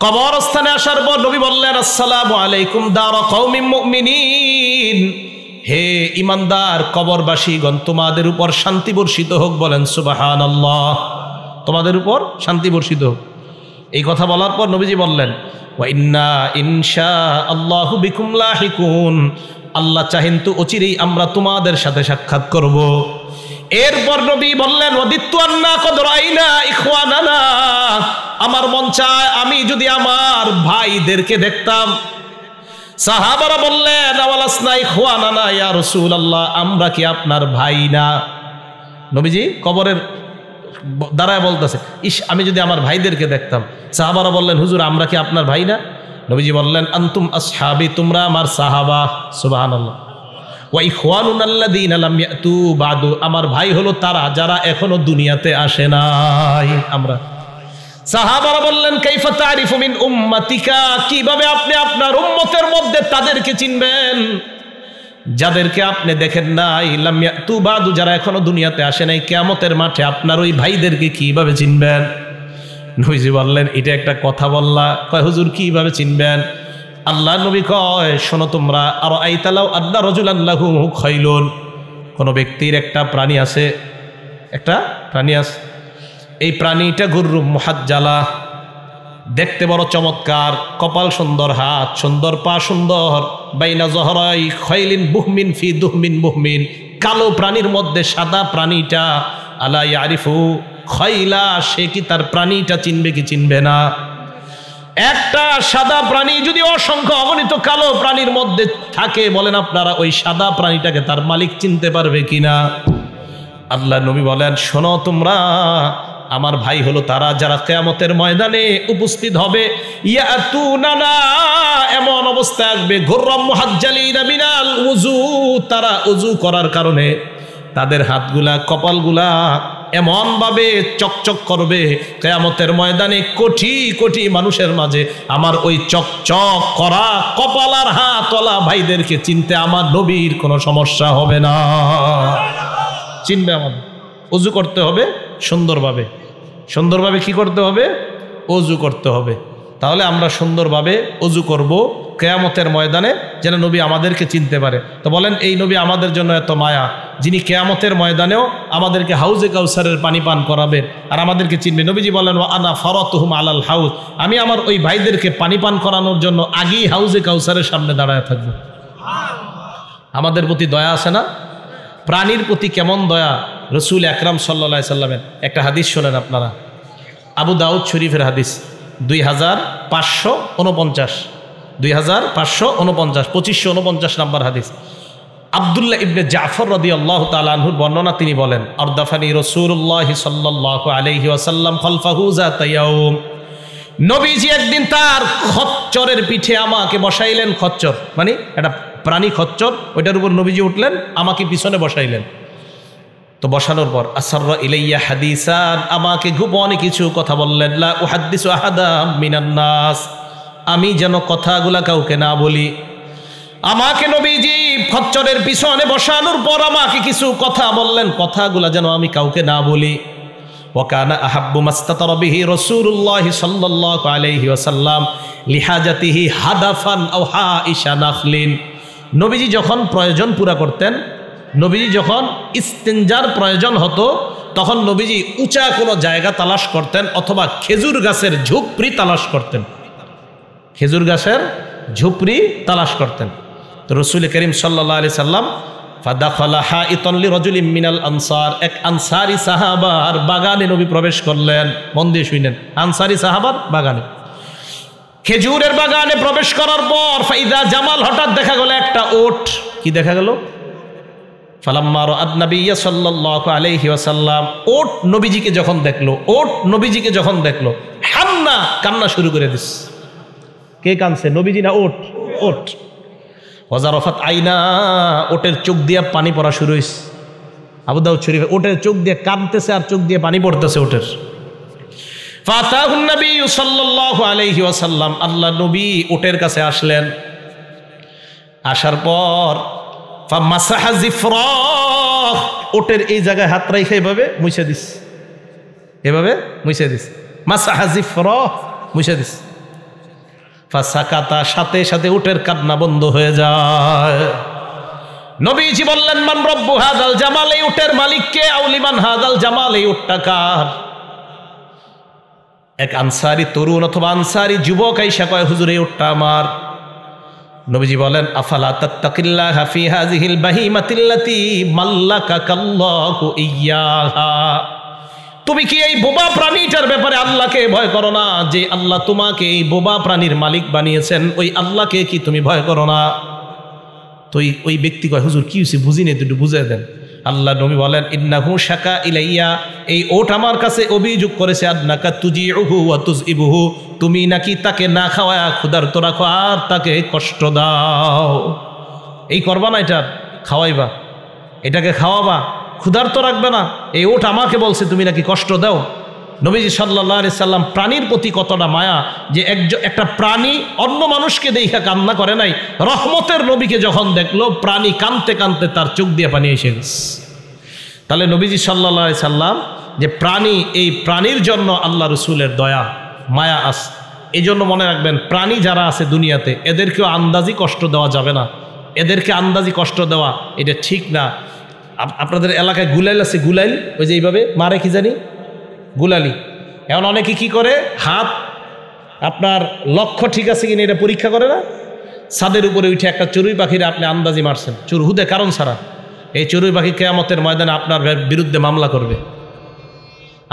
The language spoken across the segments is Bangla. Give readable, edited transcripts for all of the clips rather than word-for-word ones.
কবরস্থানে আসার পর নবী বললেন, আসসালামু আলাইকুম দারা কওমিন মুমিনিন, হে ইমানদার কবরবাসীগণ, তোমাদের উপর শান্তি বর্ষিত হোক। বলেন সুবহানাল্লাহ, তোমাদের উপর শান্তি বর্ষিত হোক। এই কথা বলার পর নবীজি বললেন, ওয়া ইন্না ইনশাআল্লাহু বিকুম লাহিকুন, আল্লাহ চাহেন তো অচিরেই আমরা তোমাদের সাথে সাক্ষাৎ করব। এরপর নবী বললেন, ওয়াদিত্তু আন্না কদ রাইনা ইখওয়ানানা, আমার মন চায় আমি যদি আমার ভাইদেরকে দেখতাম। সাহাবারা বললেন, আওয়ালাসনা ইখওয়ানানা ইয়া রাসূলুল্লাহ, আমরা কি আপনার ভাই না? নবীজি কবরের দাঁড়ায় বলতেছে, ইস আমি যদি আমার ভাইদেরকে দেখতাম। সাহাবারা বললেন, হুজুর আমরা কি আপনার ভাই না? নবীজি বললেন, আনতুম আসহাবি, তোমরা আমার সাহাবা। সুবহানাল্লাহ। ওয়া ইখওয়ানুনা আল্লাযীনা লাম ইয়াতু বাদু, আমার ভাই হলো তারা যারা এখনো দুনিয়াতে আসে নাই। আমরা সাহাবারা বললেন, কাইফা তারিফু মিন উম্মাতিকা, কিভাবে আপনি আপনার উম্মতের মধ্যে তাদেরকে চিনবেন যাদেরকে আপনি দেখেন নাই? লাম ইয়াতু বাদু, যারা এখনো দুনিয়াতে আসে নাই। কিয়ামতের মাঠে আপনার ওই ভাইদেরকে কিভাবে চিনবেন? নবীজি বললেন, এটা একটা কথা বললা। কয় হুজুর কিভাবে চিনবেন? আল্লাহ নবী কয়, শোনো তোমরা, আর আইতালাও আল্লাহ রাজুলান লাহু খাইলুন, কোনো ব্যক্তির একটা প্রাণী আছে, একটা প্রাণী আছে, এই প্রাণীটা গুররুম মুহাজ্জালা, দেখতে বড় চমৎকার, কপাল সুন্দর, হাত সুন্দর, পা সুন্দর, বাইনা জহরাই খাইলিন বুহমিন ফি দুহমিন বুহমিন, কালো প্রাণীর মধ্যে সাদা প্রাণীটা, আলা ইয়ারিফু খাইলা, সে কি তার প্রাণীটা চিনবে কি চিনবে না? একটা সাদা প্রাণী যদি অসংখ্য অগণিত কালো প্রাণীর মধ্যে থাকে, বলেন আপনারা ওই সাদা প্রাণীটাকে তার মালিক চিনতে পারবে কিনা? আল্লাহ নবী বলেন, শোনো তোমরা, আমার ভাই হলো তারা যারা কিয়ামতের ময়দানে উপস্থিত হবে। ইয়াতুনানা, এমন অবস্থায় আসবে, গুররাম মুহাজ্জালিনা মিনাল উযু, তারা উযু করার কারণে তাদের হাতগুলা কপালগুলা এমন ভাবে চকচক করবে, কিয়ামতের ময়দানে কোটি কোটি মানুষের মাঝে আমার ওই চকচক করা কপাল আর হাতওয়ালা ভাইদেরকে চিনতে আমার নবীর কোনো সমস্যা হবে না। চিনবে আমাদের। ওযু করতে হবে সুন্দরভাবে, সুন্দরভাবে কি করতে হবে? ওযু করতে হবে। তাহলে আমরা সুন্দরভাবে ওযু করব কিয়ামতের ময়দানে, যেন নবী আমাদেরকে চিনতে পারে। তো বলেন, এই নবী আমাদের জন্য এত মায়া, যিনি কিয়ামতের ময়দানেও আমাদেরকে হাউজে কাউসারের পানি পান করাবেন আর আমাদেরকে চিনবে। নবীজি বলেন, ওয়া আনা ফারাতুহুম আলাল হাউজ, আমি আমার ওই ভাইদেরকে পানি পান করানোর জন্য আগেই হাউজে কাউসারের সামনে দাঁড়ায় থাকবো। আমাদের প্রতি দয়া আছে না? প্রাণীর প্রতি কেমন দয়া! রসুল আকরাম সাল্লাল্লাহু আলাইহি সাল্লামের একটা হাদিস শোনেন আপনারা, আবু দাউদ শরীফের হাদিস 2549, 2549 নাম্বার হাদিস। আব্দুল্লাহ ইবনে জাফর রাদিয়াল্লাহু তাআলা আনহুর বর্ণনা, তিনি বলেন, আরদাফানি রাসূলুল্লাহ সাল্লাল্লাহু আলাইহি ওয়াসাল্লাম খালফাহু যাতা ইয়াউম, নবীজি একদিন তার খচ্চরের পিঠে আমাকে বসাইলেন। খচ্চর মানে একটা প্রাণী, খচ্চর, ওইটার উপর নবীজি উঠলেন, আমাকে পিছনে বসাইলেন। তো বসানোর পর আসাররা ইলাইয়া হাদিসান, আমাকে গোপনে কিছু কথা বললেন। লা উহাদ্দিসু আহাদা মিনান নাস, আমি যেন কথাগুলা কাউকে না বলি। আমাকে নবীজি খচ্চরের পিছনে বসানোর পর আমাকে কিছু কথা বললেন, কথাগুলা যেন আমি কাউকে না বলি। ওয়াকানা আহাব্বু মাস্তাতারা বিহি রাসূলুল্লাহ সাল্লাল্লাহু আলাইহি ওয়াসাল্লাম লিহাজাতিহি হাদাফান আও হাইশা নাখলিন, নবীজি যখন প্রয়োজন পুরা করতেন, নবীজি যখন ইস্তেঞ্জার প্রয়োজন হতো, তখন নবীজি উঁচা কোনো জায়গা তালাশ করতেন অথবা খেজুর গাছের ঝুপড়ি তালাশ করতেন, খেজুর গাছের ঝুপড়ি তালাশ করতেন। তো রাসূল করিম সাল্লাল্লাহু আলাইহি সাল্লাম ফাদাখালা হাইতান লিরাজুলিন মিনাল আনসার, এক আনসারী সাহাবার বাগানে নবী প্রবেশ করলেন। মন দিয়ে শুনেন, আনসারী সাহাবার বাগানে, খেজুরের বাগানে প্রবেশ করার পর ফাইদা জামাল, হঠাৎ দেখা গেল একটা ওট। কি দেখা গেল? ফালাম্মা রাআত নবিয়্য সাল্লাল্লাহু আলাইহি ওয়াসাল্লাম, ওট নবীজিকে যখন দেখলো, ওট নবীজিকে যখন দেখলো, হান্না, কান্না শুরু করে দিস। কে কানছে? নবীজি না ওট? ওট। ওয়াজারাফাত আইনা, ওটের চোখ দিয়ে পানি পড়া শুরু হইছে। আবু দাউদ শরীফে ওটের চোখ দিয়ে কাঁদতেছে আর চোখ দিয়ে পানি পড়তেছে ওটের। ফাতাহুন নবী সাল্লাল্লাহু আলাইহি ওয়াসাল্লাম, আল্লাহ নবী ওটের কাছে আসলেন। আসার পর ফামাসাহা জিফরাহ, ওটের এই জায়গায় হাত রাইখা এভাবে মুছে দিস, এভাবে মুছে দিস। মাসাহা জিফরাহ, মুছে দিস। ফাসাকাতা, সাথে সাথে উটের কান্না বন্ধ হয়ে যায়। নবীজি বললেন, মান রব্বু হাদাল জামাল, এই উটের মালিক কে? আউলিমান হাদাল জামাল, এই উটটা কার? এক আনসারি তরুণ অথবা আনসারি যুবক আইসা কয়, হুজুর এই উটটা আমার। নবীজি বলেন, আফালা তাত্তাকিল্লাহা ফি হাযিহিল বাহিমাতিল্লাতী মাল্লাকাকাল্লাহু ইয়্যাহা, তুমি কি এই বোবা প্রাণীটার ব্যাপারে আল্লাহকে ভয় করো না? যে আল্লাহ তোমাকে এই বোবা প্রাণীর মালিক বানিয়েছেন, ওই আল্লাহকে কি তুমি ভয় করো না? তো ওই ব্যক্তি কয়, হুজুর কি হয়েছে বুঝিনি, একটু বুঝিয়ে দেন। আল্লাহ নবী বলেন, ইন্নাহু শাকা ইলাইয়া, এই ওট আমার কাছে অভিযোগ করেছে, আদনাকা তুজিউহু ওয়া তুযইবুহু, তুমি নাকি তাকে না খাওয়ায়া ক্ষুধার্ত রাখো আর তাকে কষ্ট দাও। এই করবা না, এটা খাওয়াইবা, এটাকে খাওয়াবা, ক্ষুধার্ত রাখবে না। এই ওট আমাকে বলছে তুমি নাকি কষ্ট দাও। নবীজি সাল্লাল্লাহু আলাইহি সাল্লাম প্রাণীর প্রতি কতটা মায়া, যে একটা প্রাণী অন্য মানুষকে দেখা কান্না করে নাই, রহমতের নবীকে যখন দেখলো প্রাণী কাঁদতে কাঁদতে তার চোখ দিয়ে পানি এসে গেছে। তাহলে নবীজি সাল্লাল্লাহু আলাইহি সাল্লাম যে প্রাণী, এই প্রাণীর জন্য আল্লাহ রসুলের দয়া মায়া আস। এই জন্য মনে রাখবেন, প্রাণী যারা আছে দুনিয়াতে, এদেরকেও আন্দাজি কষ্ট দেওয়া যাবে না। এদেরকে আন্দাজি কষ্ট দেওয়া এটা ঠিক না। আপনাদের এলাকায় গুলাইল আছে, গুলাইল, ওই যে এইভাবে মারে, কি জানি গুলালি। এখন অনেকে কি করে, হাত আপনার লক্ষ্য ঠিক আছে কিনা এটা পরীক্ষা করে না, ছাদের উপরে উঠে একটা চড়ুই পাখিরে আপনি আন্দাজি মারছেন চুরহুদে কারণ ছাড়া, এই চড়ুই পাখি কিয়ামতের ময়দানে আপনার বিরুদ্ধে মামলা করবে,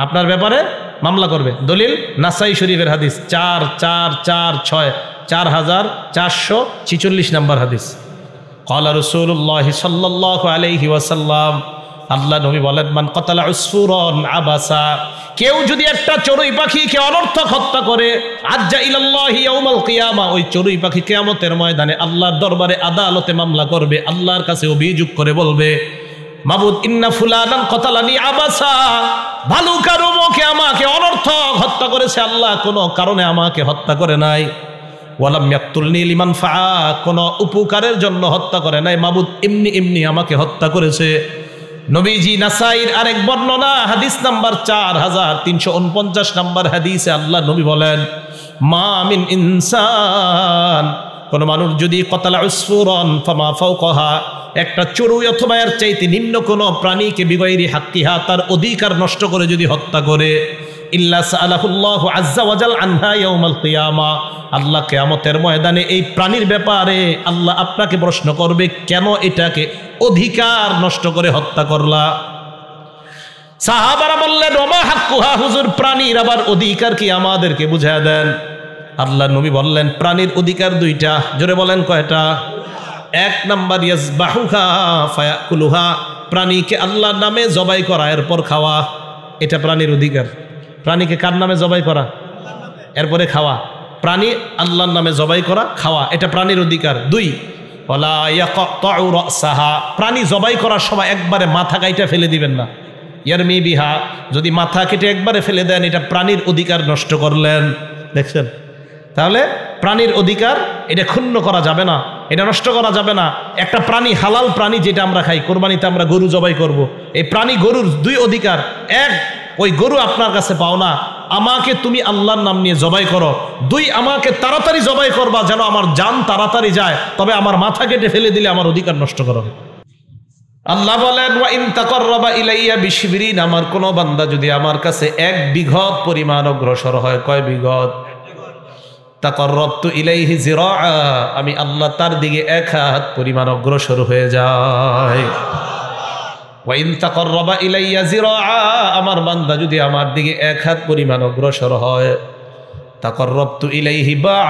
আপনার ব্যাপারে মামলা করবে। দলিল নাসাই শরীফের হাদিস 4446, 4446 নম্বর হাদিস। ক্বালা রাসূলুল্লাহ সাল্লাল্লাহু আলাইহি ওয়াসাল্লাম, আল্লাহ নবী বলেন, মান কাতালা উসফুরান আবাসা, কেউ যদি একটা চড়ুই পাখিকে অনর্থক হত্যা করে, আজ্জা ইলাল্লাহি ইয়াউমাল কিয়ামা, ওই চড়ুই পাখি কিয়ামতের ময়দানে আল্লাহর দরবারে আদালতে মামলা করবে, আল্লাহর কাছে অভিযোগ করে বলবে, মাবুদ ইন্না ফুলানান কাতালানি আবাসা, ভালুকার অমুকে আমাকে অনর্থক হত্যা করেছে, আল্লাহ কোনো কারণে আমাকে হত্যা করে নাই। ওয়ালাম ইয়াকতুলনি লিমান ফাআ, কোনো উপকারের জন্য হত্যা করে নাই, মাবুদ এমনি এমনি আমাকে হত্যা করেছে। নবীজি নাসাইর আরেক বর্ণনা, হাদিস নাম্বার 4349 নম্বর হাদিসে আল্লাহ নবী বলেন, মা মিন ইনসান, কোন মানুষ যদি কতালা উসফুরান ফামা ফাওকাহা, একটা চড়ুই অথবা এর চাইতে নিম্ন কোন প্রাণীকে বিগাইরি হাক্কিহা, তার অধিকার নষ্ট করে যদি হত্যা করে, ইল্লা সাআলাহুল্লাহু আযজা ওয়া জাল আনহা ইয়াউমাল কিয়ামা, আল্লাহ কিয়ামতের ময়দানে এই প্রাণীর ব্যাপারে আল্লাহ আপনাকে প্রশ্ন করবে, কেন এটাকে অধিকার নষ্ট করে হত্যা করলা? সাহাবারা বললেন, ওমা হাক্কুহা, হুজুর প্রাণীর আবার অধিকার কি আমাদেরকে বুঝায় দেন। আল্লাহ নবী বললেন, প্রাণীর অধিকার দুইটা। জোরে বলেন কয়টা? এক নাম্বার ইয়াজবাহুহা ফায়াকুলুহা, প্রাণীকে আল্লাহর নামে জবাই করা এরপর খাওয়া, এটা প্রাণীর অধিকার। প্রাণীকে কার নামে জবাই করা? এরপরে খাওয়া। প্রাণী আল্লাহর নামে জবাই করা, খাওয়া, এটা প্রাণীর অধিকার। দুই, ওয়ালা ইয়াকতাউ রাসাহা, প্রাণী জবাই করার সময় একবারে মাথা কাইটা ফেলে দিবেন না। ইয়ারমি বিহা, যদি মাথা কেটে একবারে ফেলে দেন, এটা প্রাণীর অধিকার নষ্ট করলেন। দেখছেন? তাহলে প্রাণীর অধিকার এটা ক্ষুণ্ণ করা যাবে না, এটা নষ্ট করা যাবে না। একটা প্রাণী, হালাল প্রাণী যেটা আমরা খাই, কোরবানিতে আমরা গরু জবাই করব, এই প্রাণী গরুর দুই অধিকার। এক, ওই গরু আপনার কাছে পাও না, আমাকে তুমি আল্লাহর নাম নিয়ে জবাই করো। দুই, আমাকে তাড়াতাড়ি জবাই করবা যেন আমার জান তাড়াতাড়ি যায়, তবে আমার মাথা কেটে ফেলে দিলে আমার অধিকার নষ্ট করো। আল্লাহ বলেন, ওয়া ইন তাকাররাবা ইলাইয়া বিশিবরিন, আমার কোন বান্দা যদি আমার কাছে 1 বিঘত পরিমাণ অগ্রসর হয়, কয় বিঘত? তাকাররাবতু ইলাইহি যিরাআ, আমি আল্লাহ তার দিকে 1 হাত পরিমাণ অগ্রসর হয়ে যায়। ওয়া ইন তাকাররাবা ইলাইয়া যিরাআ, আমার বান্দা যদি আমার দিকে 1 হাত পরিমাণ অগ্রসর হয়, তাকাররাবতু ইলাইহি বাআ,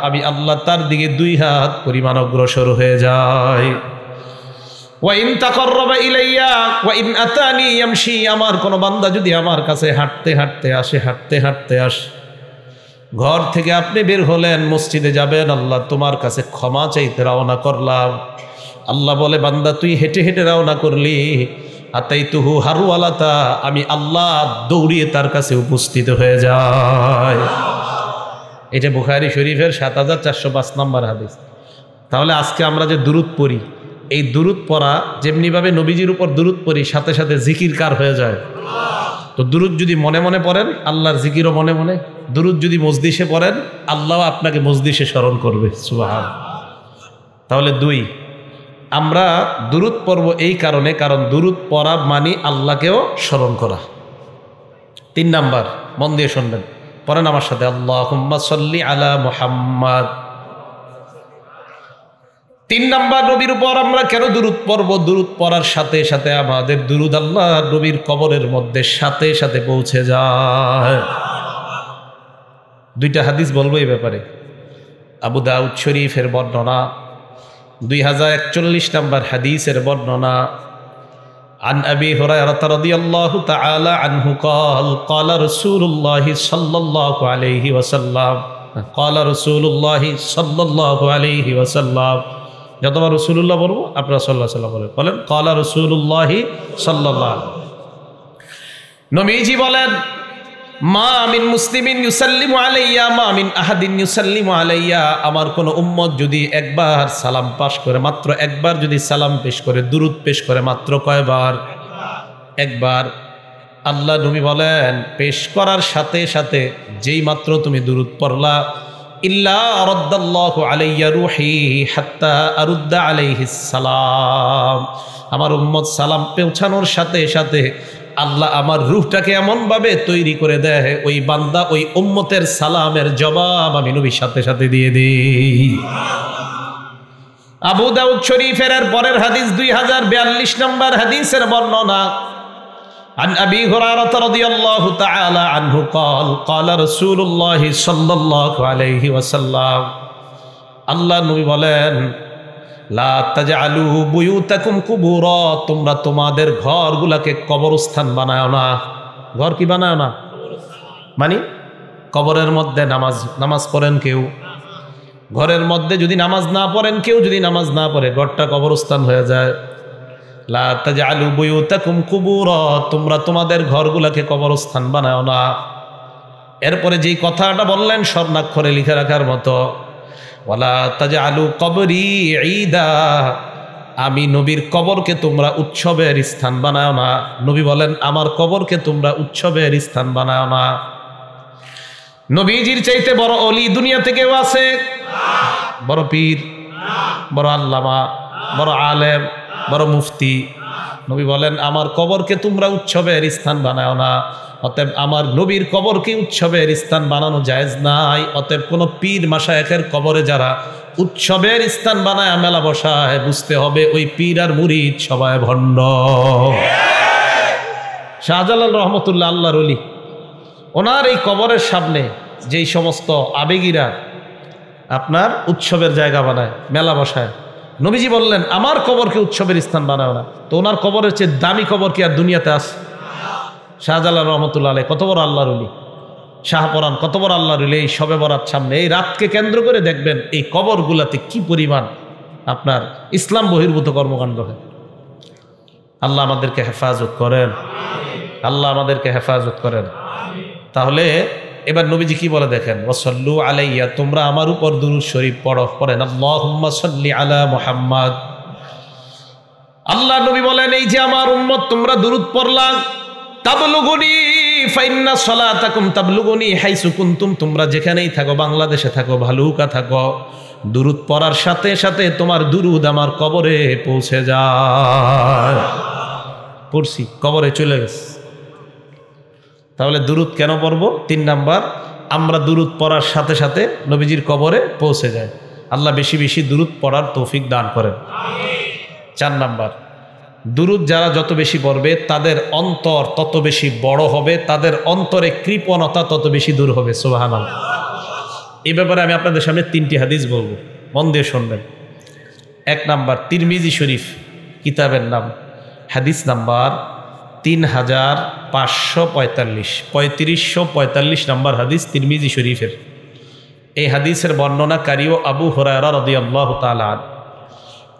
আমি আল্লাহ তার দিকে 2 হাত পরিমাণ অগ্রসর হয়ে যায়। ওয়া ইন তাকাররাবা ইলাইয়া ওয়া ইন আতানি ইয়ামশি, আমার কোন বান্দা যদি আমার কাছে হাঁটতে হাঁটতে আসে, হাঁটতে হাঁটতে আসে, ঘর থেকে আপনি বের হলেন, মসজিদে যাবেন, আল্লাহ তোমার কাছে ক্ষমা চাইতে রওনা করলাম। আল্লাহ বলে, বান্দা তুই হেঁটে হেঁটে রওনা করলি, আতাইতুহু হারওয়ালাতা, আমি আল্লাহ দৌড়িয়ে তার কাছে উপস্থিত হয়ে যায়। এটা বুখারী শরীফের 7405 নম্বর হাদিস। তাহলে আজকে আমরা যে দুরূদ পড়ি, এই দুরূদ পড়া যেমনিভাবে নবীজির উপর দুরূদ পড়ি, সাথে সাথে জিকির কার হয়ে যায়। তো দুরূদ যদি মনে মনে পড়েন, আল্লাহর জিকিরও মনে মনে দুরুদ যদি মজলিসে পড়েন আল্লাহ আপনাকে মজলিসে স্মরণ করবে সুবহানাল্লাহ। তাহলে 2, আমরা দুরুদ পড়ব এই কারণে, কারণ দুরুদ পড়া মানে আল্লাহকেও স্মরণ করা। 3 নাম্বার, মন দিয়ে শুনবেন, পড়েন আমার সাথে, আল্লাহুম্মা সাল্লি আলা মুহাম্মাদ। 3 নাম্বার, নবীর উপর আমরা কেন দুরুদ পড়ব? দুরুদ পড়ার সাথে সাথে আমাদের দুরুদ আল্লাহ নবীর কবরের মধ্যে সাথে সাথে পৌঁছে যায়। 2টা হাদিস বলবো এই ব্যাপারে। আবু দাউদ শরীফের বর্ণনা, 2041 নম্বর হাদিসের বর্ণনা, عن أبي هريرة رضي الله تعالى عنه قال قال رسول الله صلى الله عليه وسلم قال رسول الله صلى الله عليه وسلم। যতবার রাসূলুল্লাহ বলবো আপনারা সাল্লাল্লাহু আলাইহি ওয়াসাল্লাম বলেন, قال رسول الله صلى الله عليه وسلم। নবীজি বলেন, মা মিন মুসলিমিন ইউসাল্লিমু আলাইয়া মা মিন আহাদিন ইউসাল্লিমু আলাইয়া, আমার কোন উম্মত যদি একবার সালাম পাশ করে, মাত্র একবার যদি সালাম পেশ করে, দুরুদ পেশ করে, মাত্র কয়বার? একবার। আল্লাহ নবী বলেন, পেশ করার সাথে সাথে যেই মাত্র তুমি দুরুদ পড়লা, ইল্লা রাদ্দাল্লাহু আলাইয়া রূহি হাত্তা আরুদ্দা আলাইহিস সালাম, আমার উম্মত সালাম পৌঁছানোর সাথে সাথে আল্লাহ আমার রূহটাকে এমনভাবে তৈরি করে দেয়, ওই বান্দা ওই উম্মতের সালামের জবাব আমি নবীর সাথে সাথে দিয়ে দিই। আবু দাউদ শরীফের পরের হাদিস 2042 নম্বর হাদিসের বর্ণনা, عن أبي هريرة رضي الله تعالى عنه قال قال رسول الله صلى الله عليه وسلم। আল্লাহ নবী বলেন, লা তাজআলু বুয়ুতাকুম কুবুরা, তোমরা তোমাদের ঘরগুলোকে কবরস্থান বানাও না। ঘর কি বানাও না? মানে কবরের মধ্যে নামাজ পড়েন কেউ, ঘরের মধ্যে যদি নামাজ না পড়েন কেউ, যদি নামাজ না পড়ে ঘরটা কবরস্থান হয়ে যায়। লা তাজআলু বুয়ুতাকুম কুবুরা, তোমরা তোমাদের ঘরগুলোকে কবরস্থান বানাও না। এরপরে যেই কথাটা বললেন স্বর্ণাক্ষরে লিখে রাখার মতো, ওয়ালা তাজআলু কবরি ঈদা, আমি নবীর কবরকে তোমরা উৎসবের স্থান বানাও না। নবী বলেন, আমার কবরকে তোমরা উৎসবের স্থান বানাও না। নবীজির চাইতে বড় অলি দুনিয়াতে কেউ আছে? বড় পীর, বড় আল্লামা, বড় আলেম, বড় মুফতি? নবী বলেন, আমার কবরকে তোমরা উৎসবের স্থান বানাও না। অতএব আমার নবীর কবরকে উৎসবের স্থান বানানো জায়েজ নাই। অতএব কোন পীর মাশায়েখের কবরে যারা উৎসবের স্থান বানায় মেলা বসায়, বুঝতে হবে ওই পীর আর মুরিদ সবাই ভণ্ড। শাহজালাল রহমতুল্লাহ আল্লাহর ওলি, ওনার এই কবরের সামনে যেই সমস্ত আবেগীরা আপনার উৎসবের জায়গা বানায়, মেলা বসায়, নবীজি বললেন আমার কবরকে উৎসবের স্থান বানাও না। তো ওনার কবরের চেয়ে দামি কবর কি আর দুনিয়াতে আছে? শাহজালাল রহমতুল্লাহ আলাইহি কত বড় আল্লাহর ওলি, শাহপরান কত বড় আল্লাহর ওলি। এই শবে বরাত সামনে, এই রাতকে কেন্দ্র করে দেখবেন এই কবরগুলাতে কি পরিমাণ আপনার ইসলাম বহির্ভূত কর্মকাণ্ড হয়। আল্লাহ আমাদেরকে হেফাজত করেন, আল্লাহ আমাদেরকে হেফাজত করেন। তাহলে এবার নবীজি কি বলে দেখেন, ওয়াসাল্লু আলাইয়া, তোমরা আমার উপর দুরূদ শরীফ পড়েন, আল্লাহুম্মা সাল্লি আলা মুহাম্মাদ। আল্লাহ নবী বলেন, এই যে আমার উম্মত তোমরা দুরূদ পড়লা, তাবলুগুনি ফাইন্না সালাতাকুম তাবলুগুনি হাইসু কুনতুম, তোমরা যেখানেই থাকো, বাংলাদেশে থাকো, ভালুকা থাকো, দুরূদ পড়ার সাথে সাথে তোমার দুরূদ আমার কবরে পৌঁছে যায়। পড়ছি, কবরে চলে গেছে। তাহলে দুরূদ কেন পড়ব? 3 নাম্বার, আমরা দুরূদ পড়ার সাথে সাথে নবীজির কবরে পৌঁছে যায়। আল্লাহ বেশি বেশি দুরূদ পড়ার তৌফিক দান করেন। 4 নাম্বার, দুরূদ যারা যত বেশি পড়বে তাদের অন্তর তত বেশি বড় হবে, তাদের অন্তরে কৃপণতা তত বেশি দূর হবে। সুবহানাল্লাহ। এই ব্যাপারে আমি আপনাদের সামনে 3টি হাদিস বলবো, মন দিয়ে শুনবেন। 1 নাম্বার, তিরমিজি শরীফ কিতাবের নাম, হাদিস নাম্বার 3545, 3545 নাম্বার হাদিস তিরমিজি শরীফের। এই হাদিসের বর্ণনাকারীও আবু হুরায়রা রাদিয়াল্লাহু তাআলা আনহু।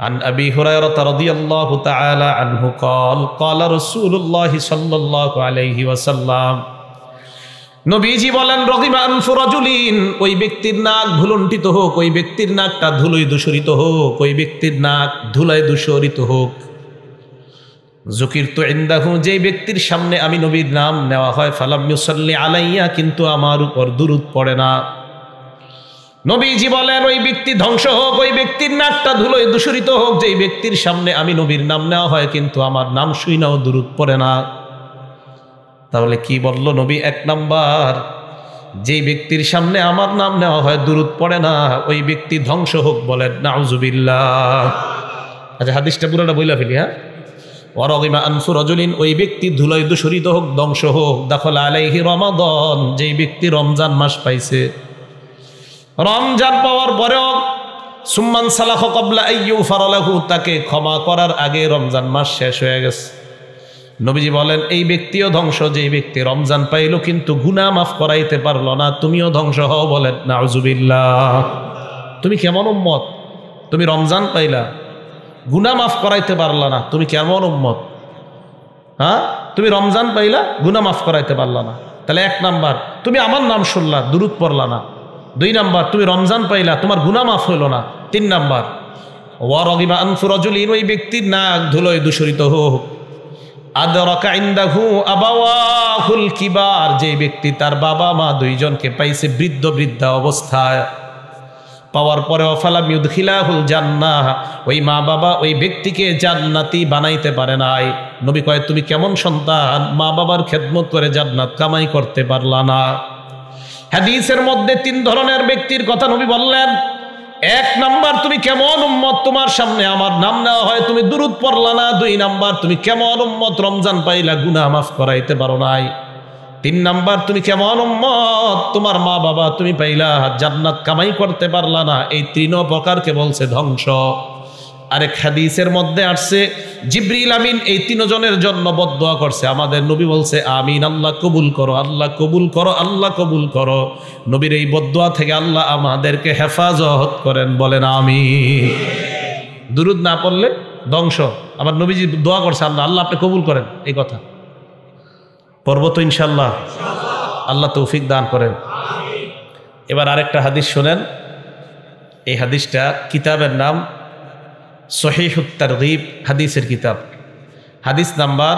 عن أبي هريرة رضي الله تعالى عنه قال قال رسول الله صلى الله عليه وسلم। নবীজি বলেন, রগিমা আনফু রাজুলিন, ওই ব্যক্তির নাক ভুলুণ্ঠিত হোক, ওই ব্যক্তির নাকটা ধুলোয় দূষরিত হোক, ওই ব্যক্তির নাক ধুলায় দূষরিত হোক। যুকিরতু ইনদাহু, যেই ব্যক্তির সামনে আমি নবীর নাম নেওয়া হয়, ফালাম ইউসাল্লি আলাইয়া, কিন্তু আমার উপর দুরূদ পড়ে না। নবীজি বলেন ওই ব্যক্তি ধ্বংস হোক, ওই ব্যক্তির নাকটা ধুলোয় দূষিত হোক, যেই ব্যক্তির সামনে আমি নবীর নাম নেওয়া হয় কিন্তু আমার নাম শুইনাও দুরূদ পড়ে না। তাহলে কি বলল নবী? এক নাম্বার, যেই ব্যক্তির সামনে আমার নাম নেওয়া হয় দুরূদ পড়ে না, ওই ব্যক্তি ধ্বংস হোক। বলেন নাউজুবিল্লাহ। আচ্ছা, হাদিসটা পুরোটা বইলা ফেলি। হ্যাঁ, ওয়ারাগিমা আনফু রাজুলিন, ওই ব্যক্তি ধুলোয় দূষিত হোক, ধ্বংস হোক। দাখালা আলাইহি রমাদান, যেই ব্যক্তি রমজান মাস পাইছে, রমজান পাওয়ার পরেও সুম্মান সালাহ ক্বাবলা আইয়ুগফার লাহু, তাকে ক্ষমা করার আগে রমজান মাস শেষ হয়ে গেছে। নবীজি বলেন এই ব্যক্তিও ধ্বংস, যেই ব্যক্তি রমজান পাইল কিন্তু গুনাহ মাফ করাইতে পারলো না, তুমিও ধ্বংস হও। বলেন নাউজুবিল্লাহ। তুমি কেমন উম্মত? তুমি রমজান পাইলা, গুনাহ মাফ করাইতে পারলা না, তুমি কেমন উম্মত? হ্যাঁ, তুমি রমজান পাইলা, গুনাহ মাফ করাইতে পারলা না। তাহলে এক নাম্বার, তুমি আমার নাম শুনলা, দুরূদ পড়লা না। দুই নাম্বার, তুমি রমজান পাইলা, তোমার গুনাহ মাফ হইল না। তিন নাম্বার, ওয়ারাগিমা আনফু রাজুলিন, ওই ব্যক্তির নাক ধুলোয় দূষিত হোক। আদরাকা ইনদাহু আবাওয়াহুল কিবার, যে ব্যক্তি তার বাবা মা দুইজনকে পাইছে বৃদ্ধ বৃদ্ধা অবস্থায়, পাওয়ার পরেও ফালাম ইউদখিলাহুল জান্নাহ, ওই মা বাবা ওই ব্যক্তিকে জান্নাতি বানাইতে পারে নাই। নবী কয় তুমি কেমন সন্তান, মা বাবার খেদমত করে জান্নাত কামাই করতে পারলা না। হাদিসের মধ্যে তিন ধরনের ব্যক্তির কথা নবী বললেন। এক নাম্বার, তুমি কেমন উম্মত, তোমার সামনে আমার নাম নেওয়া হয় তুমি দুরূদ পড়লা না। দুই নাম্বার, তুমি কেমন উম্মত, রমজান পাইলা গুনাহ মাফ করাইতে পারো নাই। তিন নাম্বার, তুমি কেমন উম্মত, তোমার মা বাবা তুমি পাইলা জান্নাত কামাই করতে পারলা না। এই তিন প্রকারকে বলছে ধ্বংস। আরেক হাদিসের মধ্যে আসছে জিবরিল আমিন এই তিনজনের জন্য বদদোয়া করছে। আমাদের নবী বলছে আমিন, আল্লাহ কবুল করো, আল্লাহ কবুল করো, আল্লাহ কবুল করো। নবীর এই বদদোয়া থেকে আল্লাহ আমাদেরকে হেফাজত করেন। বলেন আমিন। দুরূদ না পড়লে ধ্বংস। আমার নবীজি দোয়া করছে আল্লাহ, আল্লাহ আপনি কবুল করেন। এই কথা পড়ব তো ইনশাআল্লাহ, আল্লাহ তৌফিক দান করেন। এবার আরেকটা হাদিস শোনেন। এই হাদিসটা কিতাবের নাম সহিহুত তারগীব, হাদিসের কিতাব। হাদিস নাম্বার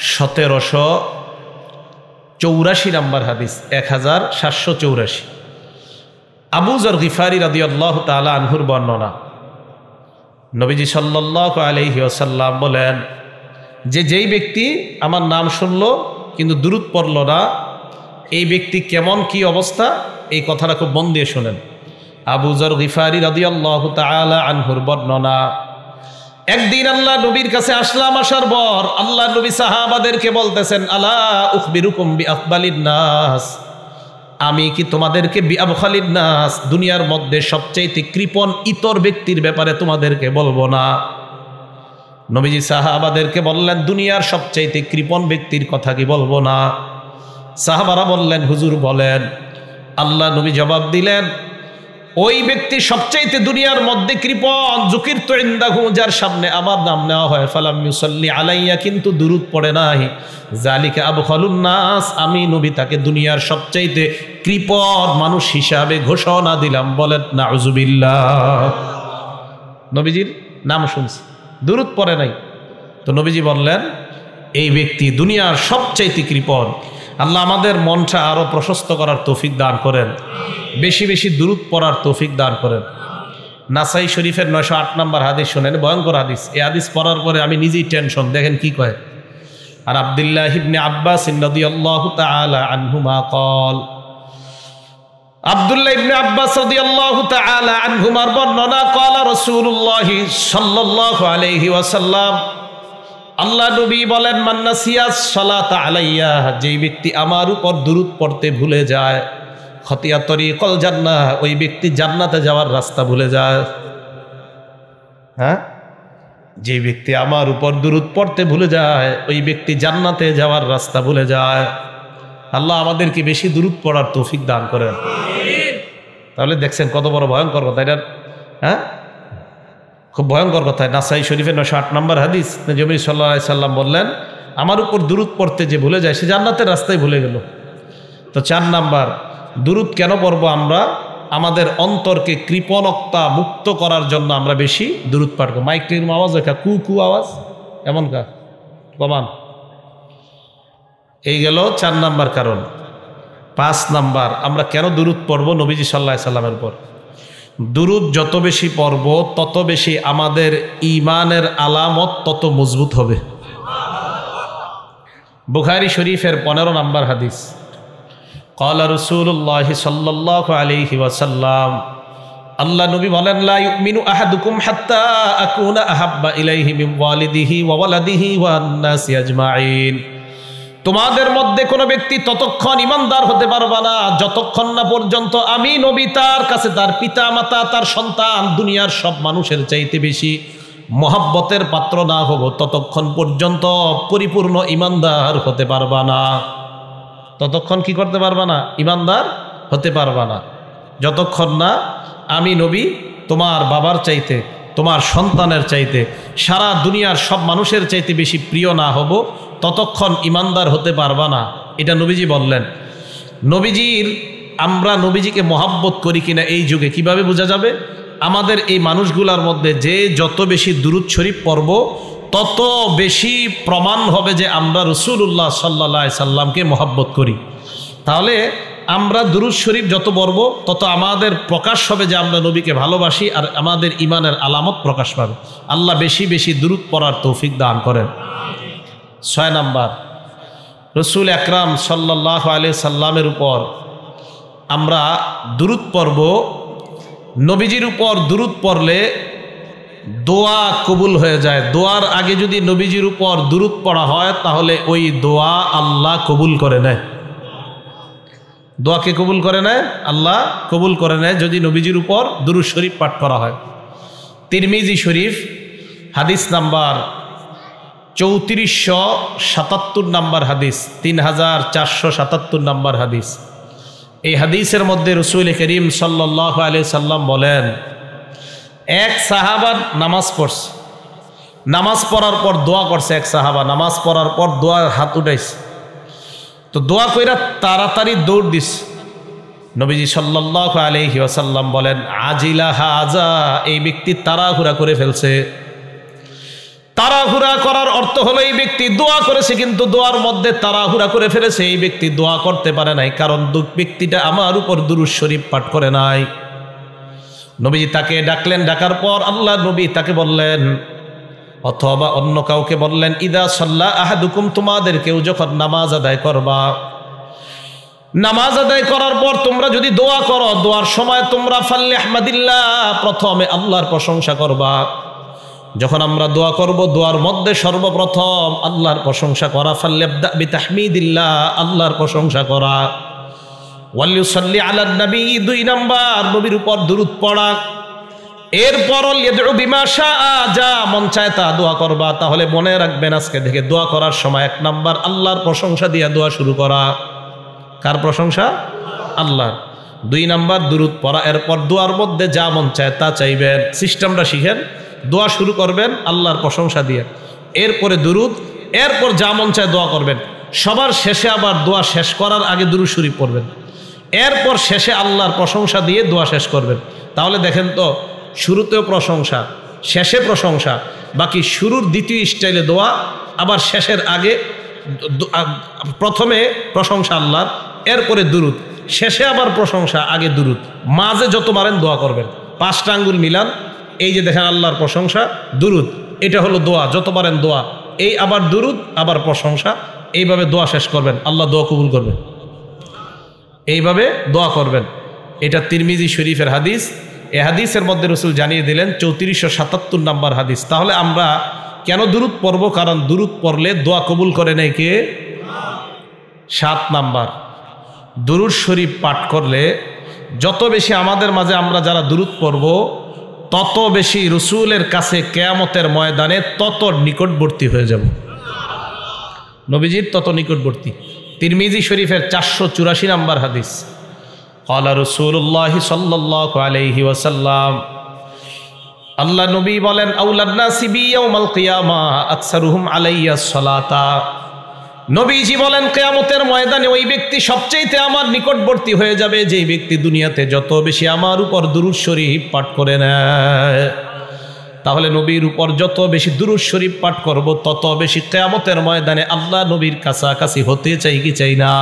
1784 নাম্বার হাদিস, 1784। আবু যর গিফারি রাদিয়াল্লাহু তাআলা আনহুর বর্ণনা। নবীজি সাল্লাল্লাহু আলাইহি ওয়াসাল্লাম বলেন যে যেই ব্যক্তি আমার নাম শুনলো কিন্তু দুরূদ পড়ল না, এই ব্যক্তি কেমন কি অবস্থা, এই কথাটা খুব মন দিয়ে শোনেন। আবু যর গিফারি রাদিয়াল্লাহু তাআলা আনহুর বর্ণনা। একদিন আল্লাহ নবীর কাছে আসলাম, আসার পর আল্লাহ নবী সাহাবাদেরকে বলতেছেন আলা উখবিরুকুম বিআফদালিন নাস, আমি কি তোমাদেরকে বিআবখালিন নাস, দুনিয়ার মধ্যে সবচেয়ে কৃপণ ইতর ব্যক্তির ব্যাপারে তোমাদেরকে বলবো না? নবীজি সাহাবাদেরকে বললেন দুনিয়ার সবচেয়ে কৃপণ ব্যক্তির কথা কি বলবো না? সাহাবারা বললেন হুজুর বলেন। আল্লাহ নবী জবাব দিলেন ওই ব্যক্তি সবচাইতে দুনিয়ার মধ্যে কৃপণ, যুকিরতু ইনদাহু, যার সামনে আমার নাম নেওয়া হয়, ফালাম ইউসাল্লি আলাইয়া, কিন্তু দুরূদ পড়ে নাই, জালিকা আবখালুন নাস, আমি নবী তাকে দুনিয়ার সবচাইতে কৃপণ মানুষ হিসাবে ঘোষণা দিলাম। বলেন নাউজুবিল্লাহ। নবীজির নাম শুনছি, দুরূদ পড়ে নাই, তো নবীজি বললেন এই ব্যক্তি দুনিয়ার সবচাইতে কৃপণ। আল্লাহ আমাদের মনটা আরো প্রশস্ত করার তৌফিক দান করেন, বেশি বেশি দুরূদ পড়ার তৌফিক দান করেন। নাসাই শরীফের 908 নম্বর হাদিস শোনেন, ভয়ঙ্কর হাদিস। এই হাদিস পড়ার পরে আমি নিজেই টেনশন। দেখেন কি কয়। আর আব্দুল্লাহ ইবনে আব্বাস রাদিয়াল্লাহু তাআলা আনহুমা قال, আব্দুল্লাহ ইবনে আব্বাস রাদিয়াল্লাহু তাআলা আনহুমার বর্ণনা, قال রাসূলুল্লাহ সাল্লাল্লাহু আলাইহি ওয়াসাল্লাম, আল্লাহ নবী বলেন মান নাসিয়া সালাতা আলাইয়া, যেই ব্যক্তি আমার উপর দুরূদ পড়তে ভুলে যায়, খতিয়া তরিকল জান্নাহ, ওই ব্যক্তি জান্নাতে যাওয়ার রাস্তা ভুলে যায়। হ্যাঁ, যে ব্যক্তি আমার উপর দুরূদ পড়তে ভুলে যায়, ওই ব্যক্তি জান্নাতে যাওয়ার রাস্তা ভুলে যায়। আল্লাহ আমাদেরকে বেশি দুরূদ পড়ার তৌফিক দান করেন। তাহলে দেখছেন কত বড় ভয়ঙ্কর কথা এটা। হ্যাঁ, খুব ভয়ঙ্কর কথা। নাসাই শরীফের 908 নম্বর হাদিস, নবী সাল্লাল্লাহু আলাইহি সাল্লাম বললেন আমার উপর দুরূদ পড়তে যে ভুলে যায়, সে জান্নাতের রাস্তায় ভুলে গেল। তো 4 নাম্বার, দুরূদ কেন পড়বো আমরা? আমাদের অন্তরকে কৃপণতা মুক্ত করার জন্য আমরা বেশি দুরূদ পাঠ করব। মাইকের আওয়াজ, একটা কু কু আওয়াজ, এমন কা কমান। এই গেল 4 নাম্বার কারণ। 5 নাম্বার, আমরা কেন দুরূদ পড়ব নবীজি সাল্লাল্লাহু আলাইহি সাল্লামের উপর? দুরূদ যত বেশি পড়ব তত বেশি আমাদের ঈমানের আলামত তত মজবুত হবে। বুখারী শরীফের 15 নাম্বার হাদিস, ক্বালা রাসূলুল্লাহ সাল্লাল্লাহু আলাইহি ওয়াসাল্লাম, আল্লাহ নবী বলেন, লা ইউমিনু আহাদুকুম হাত্তা আকুনা আহাব্বা ইলাইহি মিন ওয়ালিদিহি ওয়া ওয়ালাদিহি ওয়ান নাসি আজমাইন। তোমাদের মধ্যে কোনো ব্যক্তি ততক্ষণ ইমানদার হতে পারবে না যতক্ষণ না পর্যন্ত আমি নবী তার কাছে তার পিতা মাতা তার সন্তান দুনিয়ার সব মানুষের চাইতে বেশি মহব্বতের পাত্র না হব, ততক্ষণ পর্যন্ত পরিপূর্ণ ইমানদার হতে পারবা না। ততক্ষণ কি করতে পারবা না? ইমানদার হতে পারবা না যতক্ষণ না আমি নবী তোমার বাবার চাইতে তোমার সন্তানের চাইতে সারা দুনিয়ার সব মানুষের চাইতে বেশি প্রিয় না হব, ততক্ষণ ইমানদার হতে পারবা না। এটা নবীজি বললেন। আমরা নবীজিকে মহাব্বত করি কিনা এই যুগে কিভাবে বোঝা যাবে? আমাদের এই মানুষগুলার মধ্যে যে যত বেশি দুরূদ শরীফ পড়ব তত বেশি প্রমাণ হবে যে আমরা রাসূলুল্লাহ সাল্লাল্লাহু আলাইহি সাল্লামকে মহাব্বত করি। তাহলে আমরা দুরূদ শরীফ যত পড়ব তত আমাদের প্রকাশ হবে যে আমরা নবীকে ভালোবাসি, আর আমাদের ঈমানের আলামত প্রকাশ পাবে। আল্লাহ বেশি বেশি দুরূদ পড়ার তৌফিক দান করেন। 6 নাম্বার, রাসূল আকরাম সাল্লাল্লাহু আলাইহি সাল্লামের উপর আমরা দুরূদ পড়ব। নবীজির উপর দুরূদ পড়লে দোয়া কবুল হয়ে যায়। দোয়ার আগে যদি নবীজির উপর দুরূদ পড়া হয় তাহলে ওই দোয়া আল্লাহ কবুল করে নেয়। দোয়াকে কবুল করে নেয়, আল্লাহ কবুল করে নেয় যদি নবীজির উপর দুরূদ শরীফ পাঠ করা হয়। তিরমিজি শরীফ হাদিস নাম্বার 3477 নাম্বার হাদিস, 3477 নাম্বার হাদিস। এই হাদিসের মধ্যে রাসূল করিম সাল্লাল্লাহু আলাইহি সাল্লাম বলেন, এক সাহাবা নামাজ পড়ছে, নামাজ পড়ার পর দোয়া করছে। এক সাহাবা নামাজ পড়ার পর দোয়া হাত উঠাইছে, তো দোয়া কইরা তাড়াতাড়ি দৌড় দিস। নবীজি সাল্লাল্লাহু আলাইহি ওয়াসাল্লাম বলেন, আজিলা হাজা, এই ব্যক্তি তাড়াহুড়া করে ফেলছে। তাড়াহুড়া করার অর্থ হলো এই ব্যক্তি দোয়া করেছে কিন্তু দোয়ার মধ্যে তাড়াহুড়া করে ফেলেছে। এই ব্যক্তি দোয়া করতে পারে নাই, কারণ ব্যক্তিটা আমার উপর দুরূদ শরীফ পাঠ করে নাই। নবীজি তাকে ডাকলেন, ডাকার পর আল্লাহ নবী তাকে বললেন, অথবা অন্য কাউকে বললেন, ইদা সাল্লা আহাদুকুম, তোমাদের কেউ যখন নামাজ আদায় করবা, নামাজ আদায় করার পর তোমরা যদি দোয়া করো, দোয়ার সময় তোমরা ফাল্লিহামাদিল্লাহ, প্রথমে আল্লাহর প্রশংসা করবা। যখন আমরা দোয়া করব দোয়ার মধ্যে সর্বপ্রথম আল্লাহর প্রশংসা করা, ফাল্লিবদা বিতাহমিদিল্লাহ, আল্লাহর প্রশংসা করা। ওয়ালিউসাল্লি আলান নবী, 2 নাম্বার নবীর উপর দুরূদ পড়া। এরপর ইয়াদউ বিমা শাআ, যা মন চায় তা দোয়া করবা। তাহলে মনে রাখবেন আজকে থেকে দোয়া করার সময় 1 নাম্বার আল্লাহর প্রশংসা দিয়ে দোয়া শুরু করা। কার প্রশংসা? আল্লাহর। 2 নাম্বার দুরূদ পড়া। এরপর দোয়ার মধ্যে যা মন চায় তা চাইবেন। সিস্টেমটা শিখেন। দোয়া শুরু করবেন আল্লাহর প্রশংসা দিয়ে, এরপরে দুরূদ, এরপর যা মন চায় দোয়া করবেন। সবার শেষে আবার দোয়া শেষ করার আগে দুরূদ শরীফ পড়বেন, এরপর শেষে আল্লাহর প্রশংসা দিয়ে দোয়া শেষ করবেন। তাহলে দেখেন তো, শুরুতেও প্রশংসা, শেষে প্রশংসা, বাকি শুরুর দ্বিতীয় স্টাইলে দোয়া, আবার শেষের আগে প্রথমে প্রশংসা আল্লাহর, এরপরে দুরূদ, শেষে আবার প্রশংসা, আগে দুরূদ। মাঝে যত পারেন দোয়া করবেন। 5টা আঙ্গুল মিলান। এই যে দেখেন আল্লাহর প্রশংসা, দুরূদ, এটা হলো দোয়া। যত পারেন দোয়া, এই আবার দুরূদ, আবার প্রশংসা, এইভাবে দোয়া শেষ করবেন। আল্লাহ দোয়া কবুল করবেন। এইভাবে দোয়া করবেন। এটা তিরমিজি শরীফের হাদিস। এই হাদিসের মধ্যে রাসূল জানিয়ে দিলেন 3477 নাম্বার হাদিস। তাহলে আমরা কেন দুরূদ পড়ব? কারণ দুরূদ পড়লে দোয়া কবুল করে নেয় কে? 7 নাম্বার, দুরূদ শরীফ পাঠ করলে যত বেশি আমাদের মাঝে আমরা যারা দুরূদ পড়ব তত বেশি রাসূলের কাছে কিয়ামতের ময়দানে তত নিকটবর্তী হয়ে যাব, নবীজির তত নিকটবর্তী। তিরমিজি শরীফের 484 নাম্বার হাদিস, ক্বালা রাসূলুল্লাহ সাল্লাল্লাহু আলাইহি ওয়াসাল্লাম, আল্লাহ নবী বলেন, আউলান নাসি বি ইয়াউমাল কিয়ামা আকসারুহুম আলাইয়া সালাতা। নবীজি বলেন কিয়ামতের ময়দানে ওই ব্যক্তি সবচেয়ে আমার নিকটবর্তী হয়ে যাবে যেই ব্যক্তি দুনিয়াতে যত বেশি আমার উপর দুরূদ শরীফ পাঠ করে নেয়। তাহলে নবীর উপর যত বেশি দুরূদ শরীফ পাঠ করব তত বেশি কিয়ামতের ময়দানে আল্লাহ নবীর কাছাকাছি হতে চাই কি চাই না?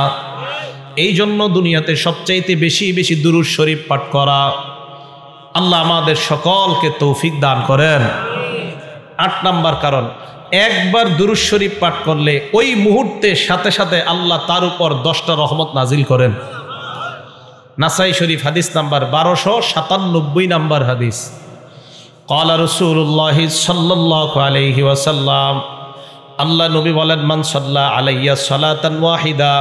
এই জন্য দুনিয়াতে সবচাইতে বেশি বেশি দুরূদ শরীফ পাঠ করা। আল্লাহ আমাদের সকলকে তৌফিক দান করেন। 8 নাম্বার কারণ, একবার দুরূদ শরীফ পাঠ করলে ওই মুহূর্তে সাথে সাথে আল্লাহ তার উপর 10টা রহমত নাজিল করেন। নাসাই শরীফ হাদিস নাম্বার 1297 নাম্বার হাদিস। ক্বালা রাসূলুল্লাহ সাল্লাল্লাহু আলাইহি ওয়াসাল্লাম, আল্লাহ নবী বলেন, মান সাল্লা আলাইয়া সালাতান ওয়াহিদা,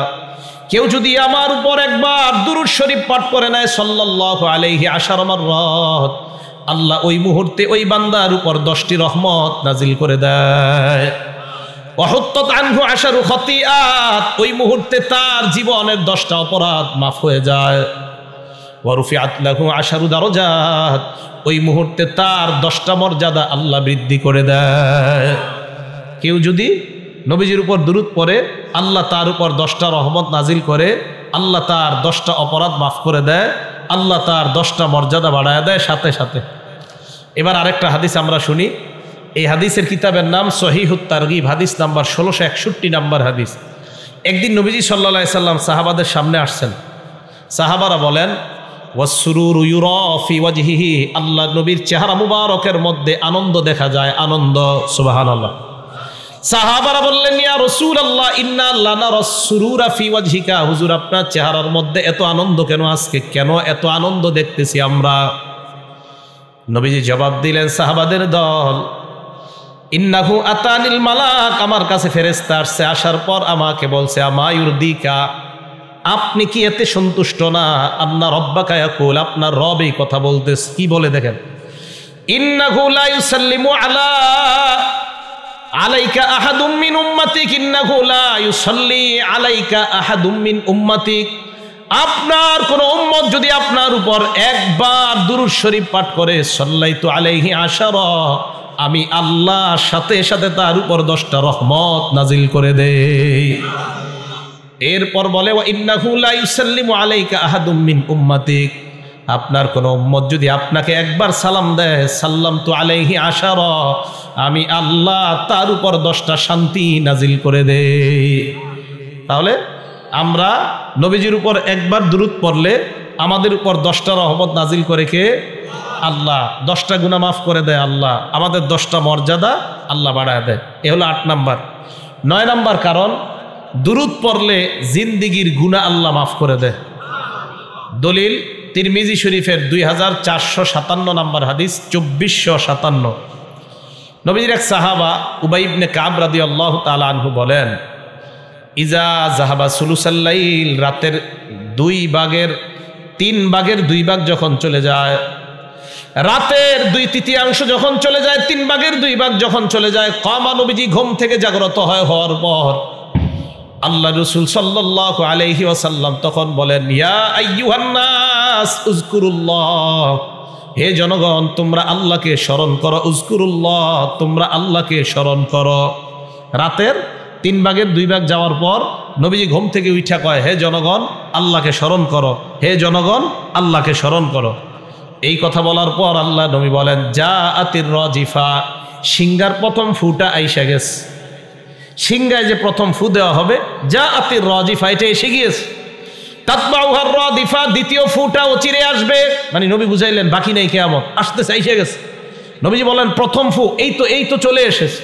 কেউ যদি আমার উপর একবার দুরূদ শরীফ পাঠ করে নেয় সাল্লাল্লাহু আলাইহি আশারা মাররাত, আল্লাহ ওই মুহূর্তে ওই বান্দার উপর 10টি রহমত নাজিল করে দেয়। ওয়া হুত্তাত আনহু আশারু খতিআত, ওই মুহূর্তে তার জীবনের 10টা অপরাধ মাফ হয়ে যায়। ওয়া রুফিআত লাহু আশারু দারাজাত, ওই মুহূর্তে তার 10টা মর্যাদা আল্লাহ বৃদ্ধি করে দেয়। কেউ যদি নবীজির উপর দুরূদ পড়ে আল্লাহ তার উপর 10টা রহমত নাজিল করে, আল্লাহ তার 10টা অপরাধ মাফ করে দেয়, আল্লাহ তার 10টা মর্যাদা বাড়ায় দেয় সাথে সাথে। এবার আরেকটা হাদিস আমরা শুনি। এই হাদিসের কিতাবের নাম সহিহুত তারগিব, হাদিস নাম্বার 1661 নাম্বার হাদিস। একদিন নবীজি সাল্লাল্লাহু আলাইহি সাল্লাম সাহাবাদের সামনে আসছেন। সাহাবারা বলেন, ওয়াসসুরুরু ইউরা ফি ওয়াজহিহি, আল্লাহ নবীর চেহারা মুবারকের মধ্যে আনন্দ দেখা যায়, আনন্দ। সুবহানাল্লাহ। সাহাবারা বললেন, ইয়া রাসূলুল্লাহ ইন্না লানারাস সুরুরা ফি ওয়াজহিকা, হুজুর আপনার চেহারার মধ্যে এত আনন্দ কেন? আজকে কেন এত আনন্দ দেখতেছি আমরা? নবীজি জবাব দিলেন, সাহাবাদের দল, ইন্নাহু আতানিল মালাক, আমার কাছে ফেরেশতা আসছে, আসার পর আমাকে বলছে, আমা ইউরদিকা, আপনি কি এতে সন্তুষ্ট না? আন্না রব্বাকা ইয়াকুল, আপনার রব এই কথা বলতেছে। কি বলে দেখেন, ইন্নাহু লা ইউসাল্লিমু আলাইকা আহাদুম মিন উম্মাতিক, ইন্নাহু লা ইউসাল্লি আলাইকা আহাদুম মিন উম্মাতিক, আপনার কোন উম্মত যদি আপনার উপর একবার দুরূদ শরীফ পাঠ করে, সাল্লাইতু আলাইহি আশারা, আমি আল্লাহ সাথে সাথে তার উপর 10টা রহমত নাজিল করে দেই। এরপর বলে, ওয়া ইন্নাহু লা ইউসাল্লিমু আলাইকা আহাদুম মিন উম্মাতিক, আপনার কোন উম্মত যদি আপনাকে একবার সালাম দেয়, সাল্লামতু আলাইহি আশারা, আমি আল্লাহ তার উপর 10টা শান্তি নাজিল করে দেই। তাহলে আমরা নবীজির উপর একবার দুরূদ পড়লে আমাদের উপর 10টা রহমত নাজিল করে কে? আল্লাহ। 10টা গুনাহ মাফ করে দেয় আল্লাহ, আমাদের 10টা মর্যাদা আল্লাহ বাড়ায় দেয়। এ হলো 8 নাম্বার। 9 নাম্বার কারণ, দুরূদ পড়লে জিন্দিগির গুনাহ আল্লাহ মাফ করে দেয়। দলিল তিরমিজি শরীফের 2457 নাম্বার হাদিস, 2457। নবীজির এক সাহাবা উবাই ইবনে কাব রাদিয়াল্লাহু তাআলা আনহু বলেন, ইজা জাহাবা সুলুসাল লাইল, রাতের 3 ভাগের 2 ভাগ যখন চলে যায়, রাতের 2/3 যখন চলে যায়, 3 ভাগের 2 ভাগ যখন চলে যায়, কামা, নবীজি ঘুম থেকে জাগ্রত হওয়ার পর আল্লাহ রাসূল সাল্লাল্লাহু আলাইহি ওয়াসাল্লাম তখন বলেন, ইয়া আইয়ুহান নাস উযকুরুল্লাহ, হে জনগণ তোমরা আল্লাহকে স্মরণ করো, উযকুরুল্লাহ, তোমরা আল্লাহকে স্মরণ করো। রাতের 3 ভাগের 2 ভাগ যাওয়ার পর নবীজি ঘুম থেকে উঠা কয়, হে জনগণ আল্লাহকে স্মরণ করো, হে জনগণ আল্লাহকে স্মরণ করো। এই কথা বলার পর আল্লাহ নবী বলেন, জাআতির রাজিফা, সিংহার প্রথম ফুটা আইসা গেছে। সিংহায় যে প্রথম ফু দেওয়া হবে, জাআতির রাজিফা, এটা এসে গিয়েছে। তাতবাউহার রাদিফা, দ্বিতীয় ফুটা চিরে আসবে। মানে নবী বুঝাইলেন বাকি নেই, কিয়ামত আসতেছে, এসে গেছে। নবীজি বলেন, প্রথম ফু এই তো চলে এসেছে,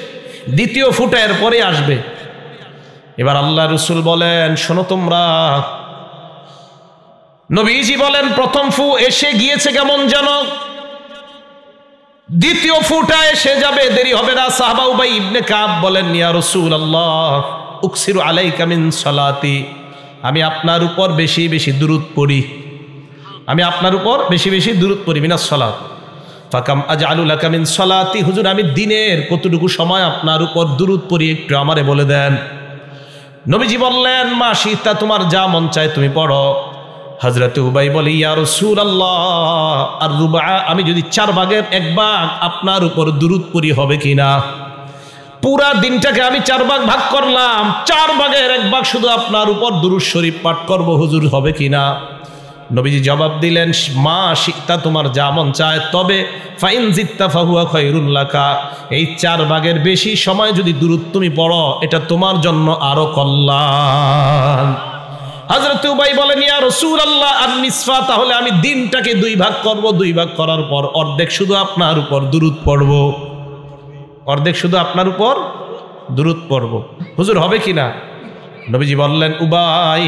দ্বিতীয় ফুটা এর পরে আসবে। এবার আল্লাহ রাসূল বলেন, শোনো তোমরা। নবীজি বলেন, প্রথম ফু এসে গিয়েছে কেমন জানো? দ্বিতীয় ফুটা এসে যাবে, দেরি হবে না। সাহাবা উবাই ইবনে কাব বলেন, ইয়া রাসূলুল্লাহ উকসিরু আলাইকা মিন সালাতি, আমি আপনার উপর বেশি বেশি দুরূদ পড়ি, আমি আপনার উপর বেশি বেশি দুরূদ পড়ি। মিনাস সালাত ফাকাম আজআলু লাকা মিন সালাতি, হুজুর আমি দিনের কতটুকু সময় আপনার উপর দুরূদ পড়ি একটু আমারে বলে দেন। নবীজি বললেন, মা শিতা, তোমার যা মন চায় তুমি পড়ো। হযরত উবাই বলে, ইয়া রাসূলুল্লাহ আর রুবা, আমি যদি 4 ভাগের 1 ভাগ আপনার উপর দুরূদ পড়ি হবে কিনা? পুরা দিনটাকে আমি 4 ভাগ ভাগ করলাম, 4 ভাগের 1 ভাগ শুধু আপনার উপর দুরূদ শরীফ পাঠ করব, হুজুর হবে কিনা? নবীজি জবাব দিলেন, মা শিতা, তোমার যা মন চায়, তবে ফাইন জিত্তা ফাহুয়া খায়রুল লাকা, এই 4 ভাগের বেশি সময় যদি দুরূদ তুমি পড়ো, এটা তোমার জন্য আরো কল্যাণ। হযরত উবাই বলেন, ইয়া রাসূলুল্লাহ আন-নিসফা, তাহলে আমি দিনটাকে 2 ভাগ করব, 2 ভাগ করার পর অর্ধেক শুধু আপনার উপর দুরূদ পড়ব, অর্ধেক শুধু আপনার উপর দুরূদ পড়ব। হুজুর হবে কিনা? নবীজি বললেন, উবাই,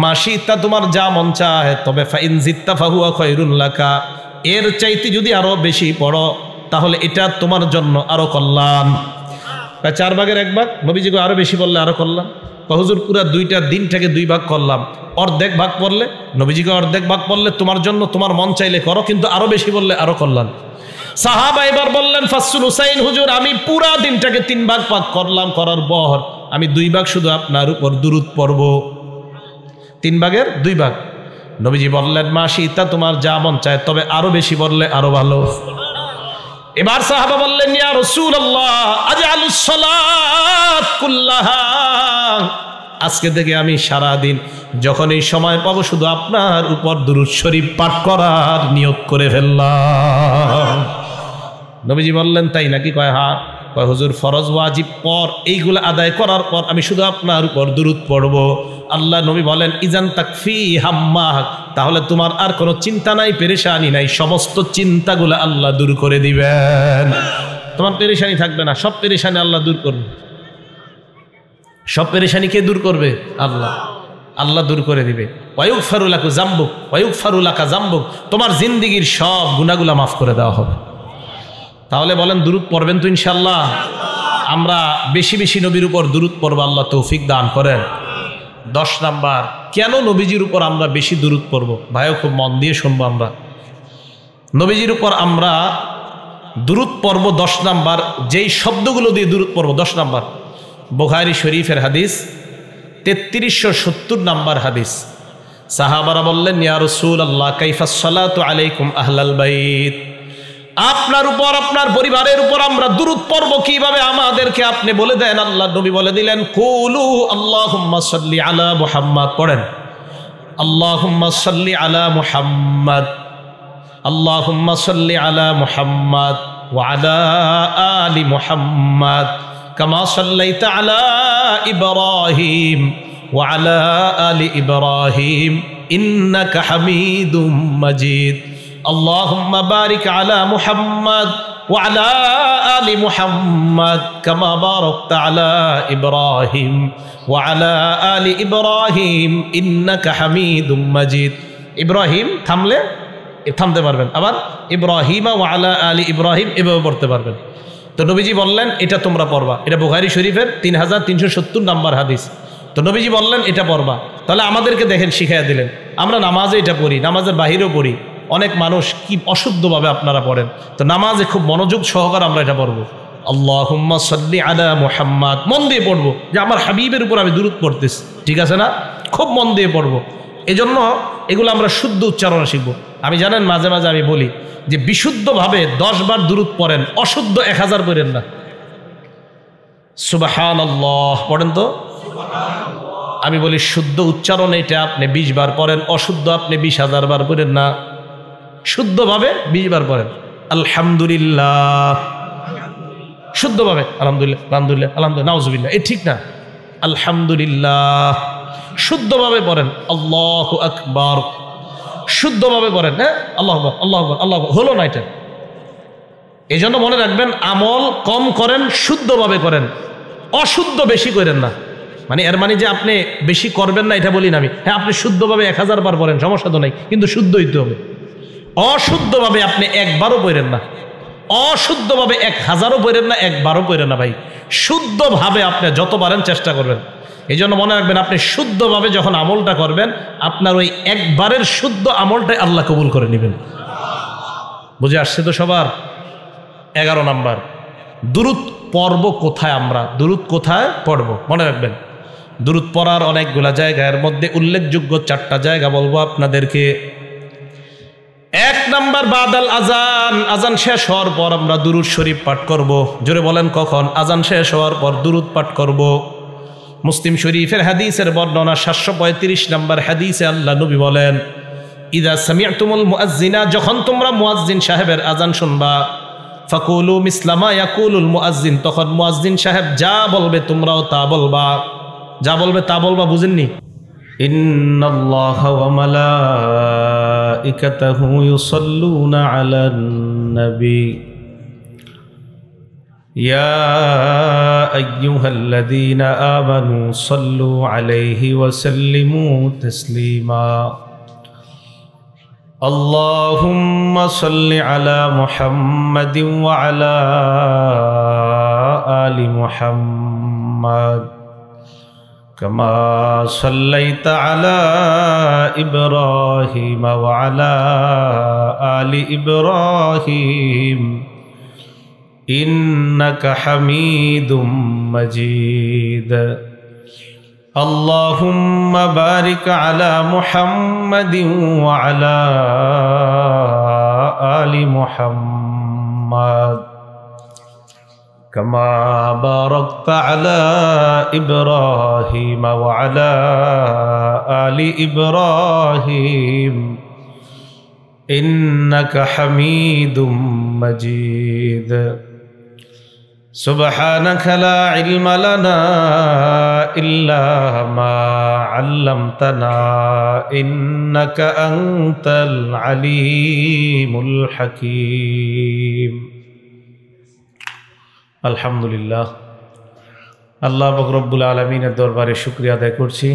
মাশিতা, তোমার যা মন চায়, তবে ফাইন জিত্তা ফাহুয়া খায়রুল লাকা, এর চাইতে যদি আরো বেশি পড়ো তাহলে এটা তোমার জন্য আরো কল্যাণ। 4 ভাগের 1 ভাগ, নবীজিকে আরো বেশি বললে আরো কল্যাণ। হুজুর পুরা 2টা দিনটাকে 2 ভাগ করলাম, অর্ধেক ভাগ পড়লে, নবীজিকে অর্ধেক ভাগ পড়লে তোমার জন্য, তোমার মন চাইলে করো, কিন্তু আরো বেশি বললে আরো কল্যাণ। সাহাবা এবার বললেন, ফাসসুল হুসাইন, হুজুর আমি পুরা দিনটাকে 3 ভাগ ভাগ করলাম, করার পর আমি 2 ভাগ শুধু আপনার উপর দুরূদ পড়ব, 3 ভাগের 2 ভাগ। নবীজি বললেন, মাশিতা, তোমার যা মন চায়, তবে আরো বেশি বললে আরো ভালো। এবার সাহাবা বললেন, ইয়া রাসূলুল্লাহ আজআলুস সালাত কুল্লাহা, আজকে থেকে আমি সারা দিন যখন এই সময় পাবো শুধু আপনার উপর দুরূদ শরীফ পাঠ করার নিয়ত করে ফেললাম। নবীজি বললেন, তাই নাকি? কয় হ্যাঁ। কয় হুজুর, ফরজ ওয়াজিব পর এইগুলো আদায় করার পর আমি শুধু আপনার উপর দুরূদ পড়ব। আল্লাহ নবী বলেন, ইজান তাকফি হাম্মাহ, তাহলে তোমার আর কোনো চিন্তা নাই, পেরেশানি নাই, সমস্ত চিন্তাগুলো আল্লাহ দূর করে দিবেন, তোমার পেরেশানি থাকবে না, সব পেরেশানি আল্লাহ দূর করবে। সব পেরেশানি কে দূর করবে? আল্লাহ। আল্লাহ দূর করে দিবে। ওয়ায়ুগফারু লাকু যামবুক ওয়ায়ুগফারু লাকা যামবুক, তোমার জিন্দেগীর সব গুনাহগুলো মাফ করে দেওয়া হবে। তাহলে বলেন, দুরূদ পড়বেন তো ইনশাআল্লাহ? আমরা বেশি বেশি নবীর উপর দুরূদ পড়ব, আল্লাহ তৌফিক দান করেন। 10 নাম্বার, কেন নবীজির উপর আমরা বেশি দুরূদ পড়ব? ভাইও খুব মন দিয়ে শুনবো। আমরা নবীজির উপর আমরা দুরূদ পড়ব 10 নাম্বার, যেই শব্দগুলো দিয়ে দুরূদ পড়ব। 10 নাম্বার, বুখারী শরীফের হাদিস 3370 নাম্বার হাদিস। সাহাবারা বললেন, ইয়া রাসূলুল্লাহ কাইফাস সালাতু আলাইকুম আহলাল বাইত, আপনার উপর, আপনার পরিবারের উপর আমরা দুরূদ পড়ব কিভাবে, আমাদেরকে আপনি বলে দেন। আল্লাহ নবী বলে দিলেন, কুলু আল্লাহুম্মা সাল্লি আলা মুহাম্মাদ, পড়েন আল্লাহুম্মা সাল্লি আলা মুহাম্মাদ, আল্লাহুম্মা সাল্লি আলা মুহাম্মাদ ওয়া আলা আলি মুহাম্মাদ কামা সাল্লাইতা আলা ইব্রাহিম ওয়া আলা আলি ইব্রাহিম ইন্নাকা হামিদুম মাজিদ। اللهم بارك على محمد وعلى آل محمد كما باركت على إبراهيم وعلى آل إبراهيم إنك حميد مجيد। ইব্রাহিম থামলে থামতে পারবেন, আবার ইব্রাহিম ওয়া আলা আলি ইব্রাহিম এভাবে পড়তে পারবেন। তো নবীজি বললেন, এটা তোমরা পড়বা। এটা বুখারী শরীফের 3370 নাম্বার হাদিস। তো নবীজি বললেন, এটা পড়বা। তাহলে আমাদেরকে দেখেন, শিখাইয়া দিলেন। আমরা নামাজে এটা পড়ি, নামাজের বাহিরেও পড়ি। অনেক মানুষ কি অশুদ্ধভাবে আপনারা পড়েন, তো নামাজে খুব মনোযোগ সহকারে আমরা এটা পড়বো। আল্লাহুম্মা সাল্লি আলা মুহাম্মাদ, মন দিয়ে পড়বো যে আমার হাবিবের উপর আমি দুরূদ পড়তেছি, ঠিক আছে না? খুব মন দিয়ে পড়বো। এজন্য এগুলো আমরা শুদ্ধ উচ্চারণে শিখবো। আমি জানেন, মাঝে মাঝে আমি বলি যে বিশুদ্ধভাবে 10 বার দুরূদ পড়েন, অশুদ্ধ 1000 পড়েন না। সুবহানাল্লাহ পড়েন তো। আমি বলি শুদ্ধ উচ্চারণ এটা আপনি 20 বার পড়েন, অশুদ্ধ আপনি 20,000 বার পড়েন না, শুদ্ধভাবে 20 বার পড়েন। আলহামদুলিল্লাহ, শুদ্ধভাবে আলহামদুলিল্লাহ, আলহামদুলিল্লাহ, আলহামদুলিল্লাহ, নাউজুবিল্লাহ, এ ঠিক না। আলহামদুলিল্লাহ শুদ্ধভাবে পড়েন। আল্লাহু আকবার শুদ্ধভাবে পড়েন। হ্যাঁ, আল্লাহু আকবার, আল্লাহু আকবার, আল্লাহু আকবার, হলো না এটা। এই জন্য মনে রাখবেন, আমল কম করেন, শুদ্ধভাবে করেন, অশুদ্ধ বেশি করেন না। মানে এর মানে যে আপনি বেশি করবেন না এটা বলি না আমি। হ্যাঁ, আপনি শুদ্ধভাবে 1000 বার পড়েন, সমস্যা তো নাই, কিন্তু শুদ্ধ হইতে হবে। অশুদ্ধভাবে আপনি 1 বারও পড়েন না, অশুদ্ধভাবে 1000ও পড়েন না, 1 বারও পড়েন না। ভাই, শুদ্ধভাবে আপনি যত পারেন চেষ্টা করবেন। এই জন্য মনে রাখবেন, আপনি শুদ্ধভাবে যখন আমলটা করবেন, আপনার ওই 1 বারের শুদ্ধ আমলটাই আল্লাহ কবুল করে নেবেন। বুঝে আসছে তো সবার? 11 নাম্বার, দুরূদ পড়ব কোথায়? আমরা দুরূদ কোথায় পড়ব? মনে রাখবেন, দুরূদ পড়ার অনেকগুলা জায়গা, এর মধ্যে উল্লেখযোগ্য 4টা জায়গা বলবো আপনাদেরকে। 1 নাম্বার, বাদাল আজান, আজান শেষ হওয়ার পর আমরা দুরূদ শরীফ পাঠ করব। জোরে বলেন, কখন? আজান শেষ হওয়ার পর দুরূদ পাঠ করব। মুসলিম শরীফের হাদিসের বর্ণনা 735 নাম্বার হাদিসে আল্লাহ নবী বলেন, ইযা সামি'তুমুল মুআজ্জিনা, যখন তোমরা মুয়াজ্জিন সাহেবের আজান শুনবা, ফাকুলু মিসলা মা ইয়াকুলুল মুআজ্জিন, তখন মুয়াজ্জিন সাহেব যা বলবে তোমরাও তা বলবা। যা বলবে তা বলবা, বুঝেননি? ইন্নাল্লাহা ওয়া মালাইকাতাহু ইউসাল্লুনা আলান নবী ইয়া আইয়ুহাল্লাযীনা আমানু সাল্লু আলাইহি ওয়া সাল্লিমু তাসলিমা। আল্লাহুম্মা সাল্লি আলা মুহাম্মাদিন ওয়া আলা আলি মুহাম্মাদ কামা সাল্লাইতা আলা ইব্রাহিম ওয়া আলা আলি ইব্রাহিম ইন্নাকা হামিদুম মাজিদ। আল্লাহুম্মা বারিক আলা মুহাম্মাদিন ওয়া আলা আলি মুহাম্মাদ কামা বারাকতা আলা ইব্রাহিম ওয়া আলা আলি ইব্রাহিম ইন্নাকা হামিদুম মাজিদ। সুবহানাকা লা ইলমা লানা ইল্লা মা আল্লামতানা ইন্নাকা আনতাল আলিমুল হাকীম। আলহামদুলিল্লাহ, আল্লাহ পাক রব্বুল আলামিনের দরবারে শুকরিয়া আদায় করছি।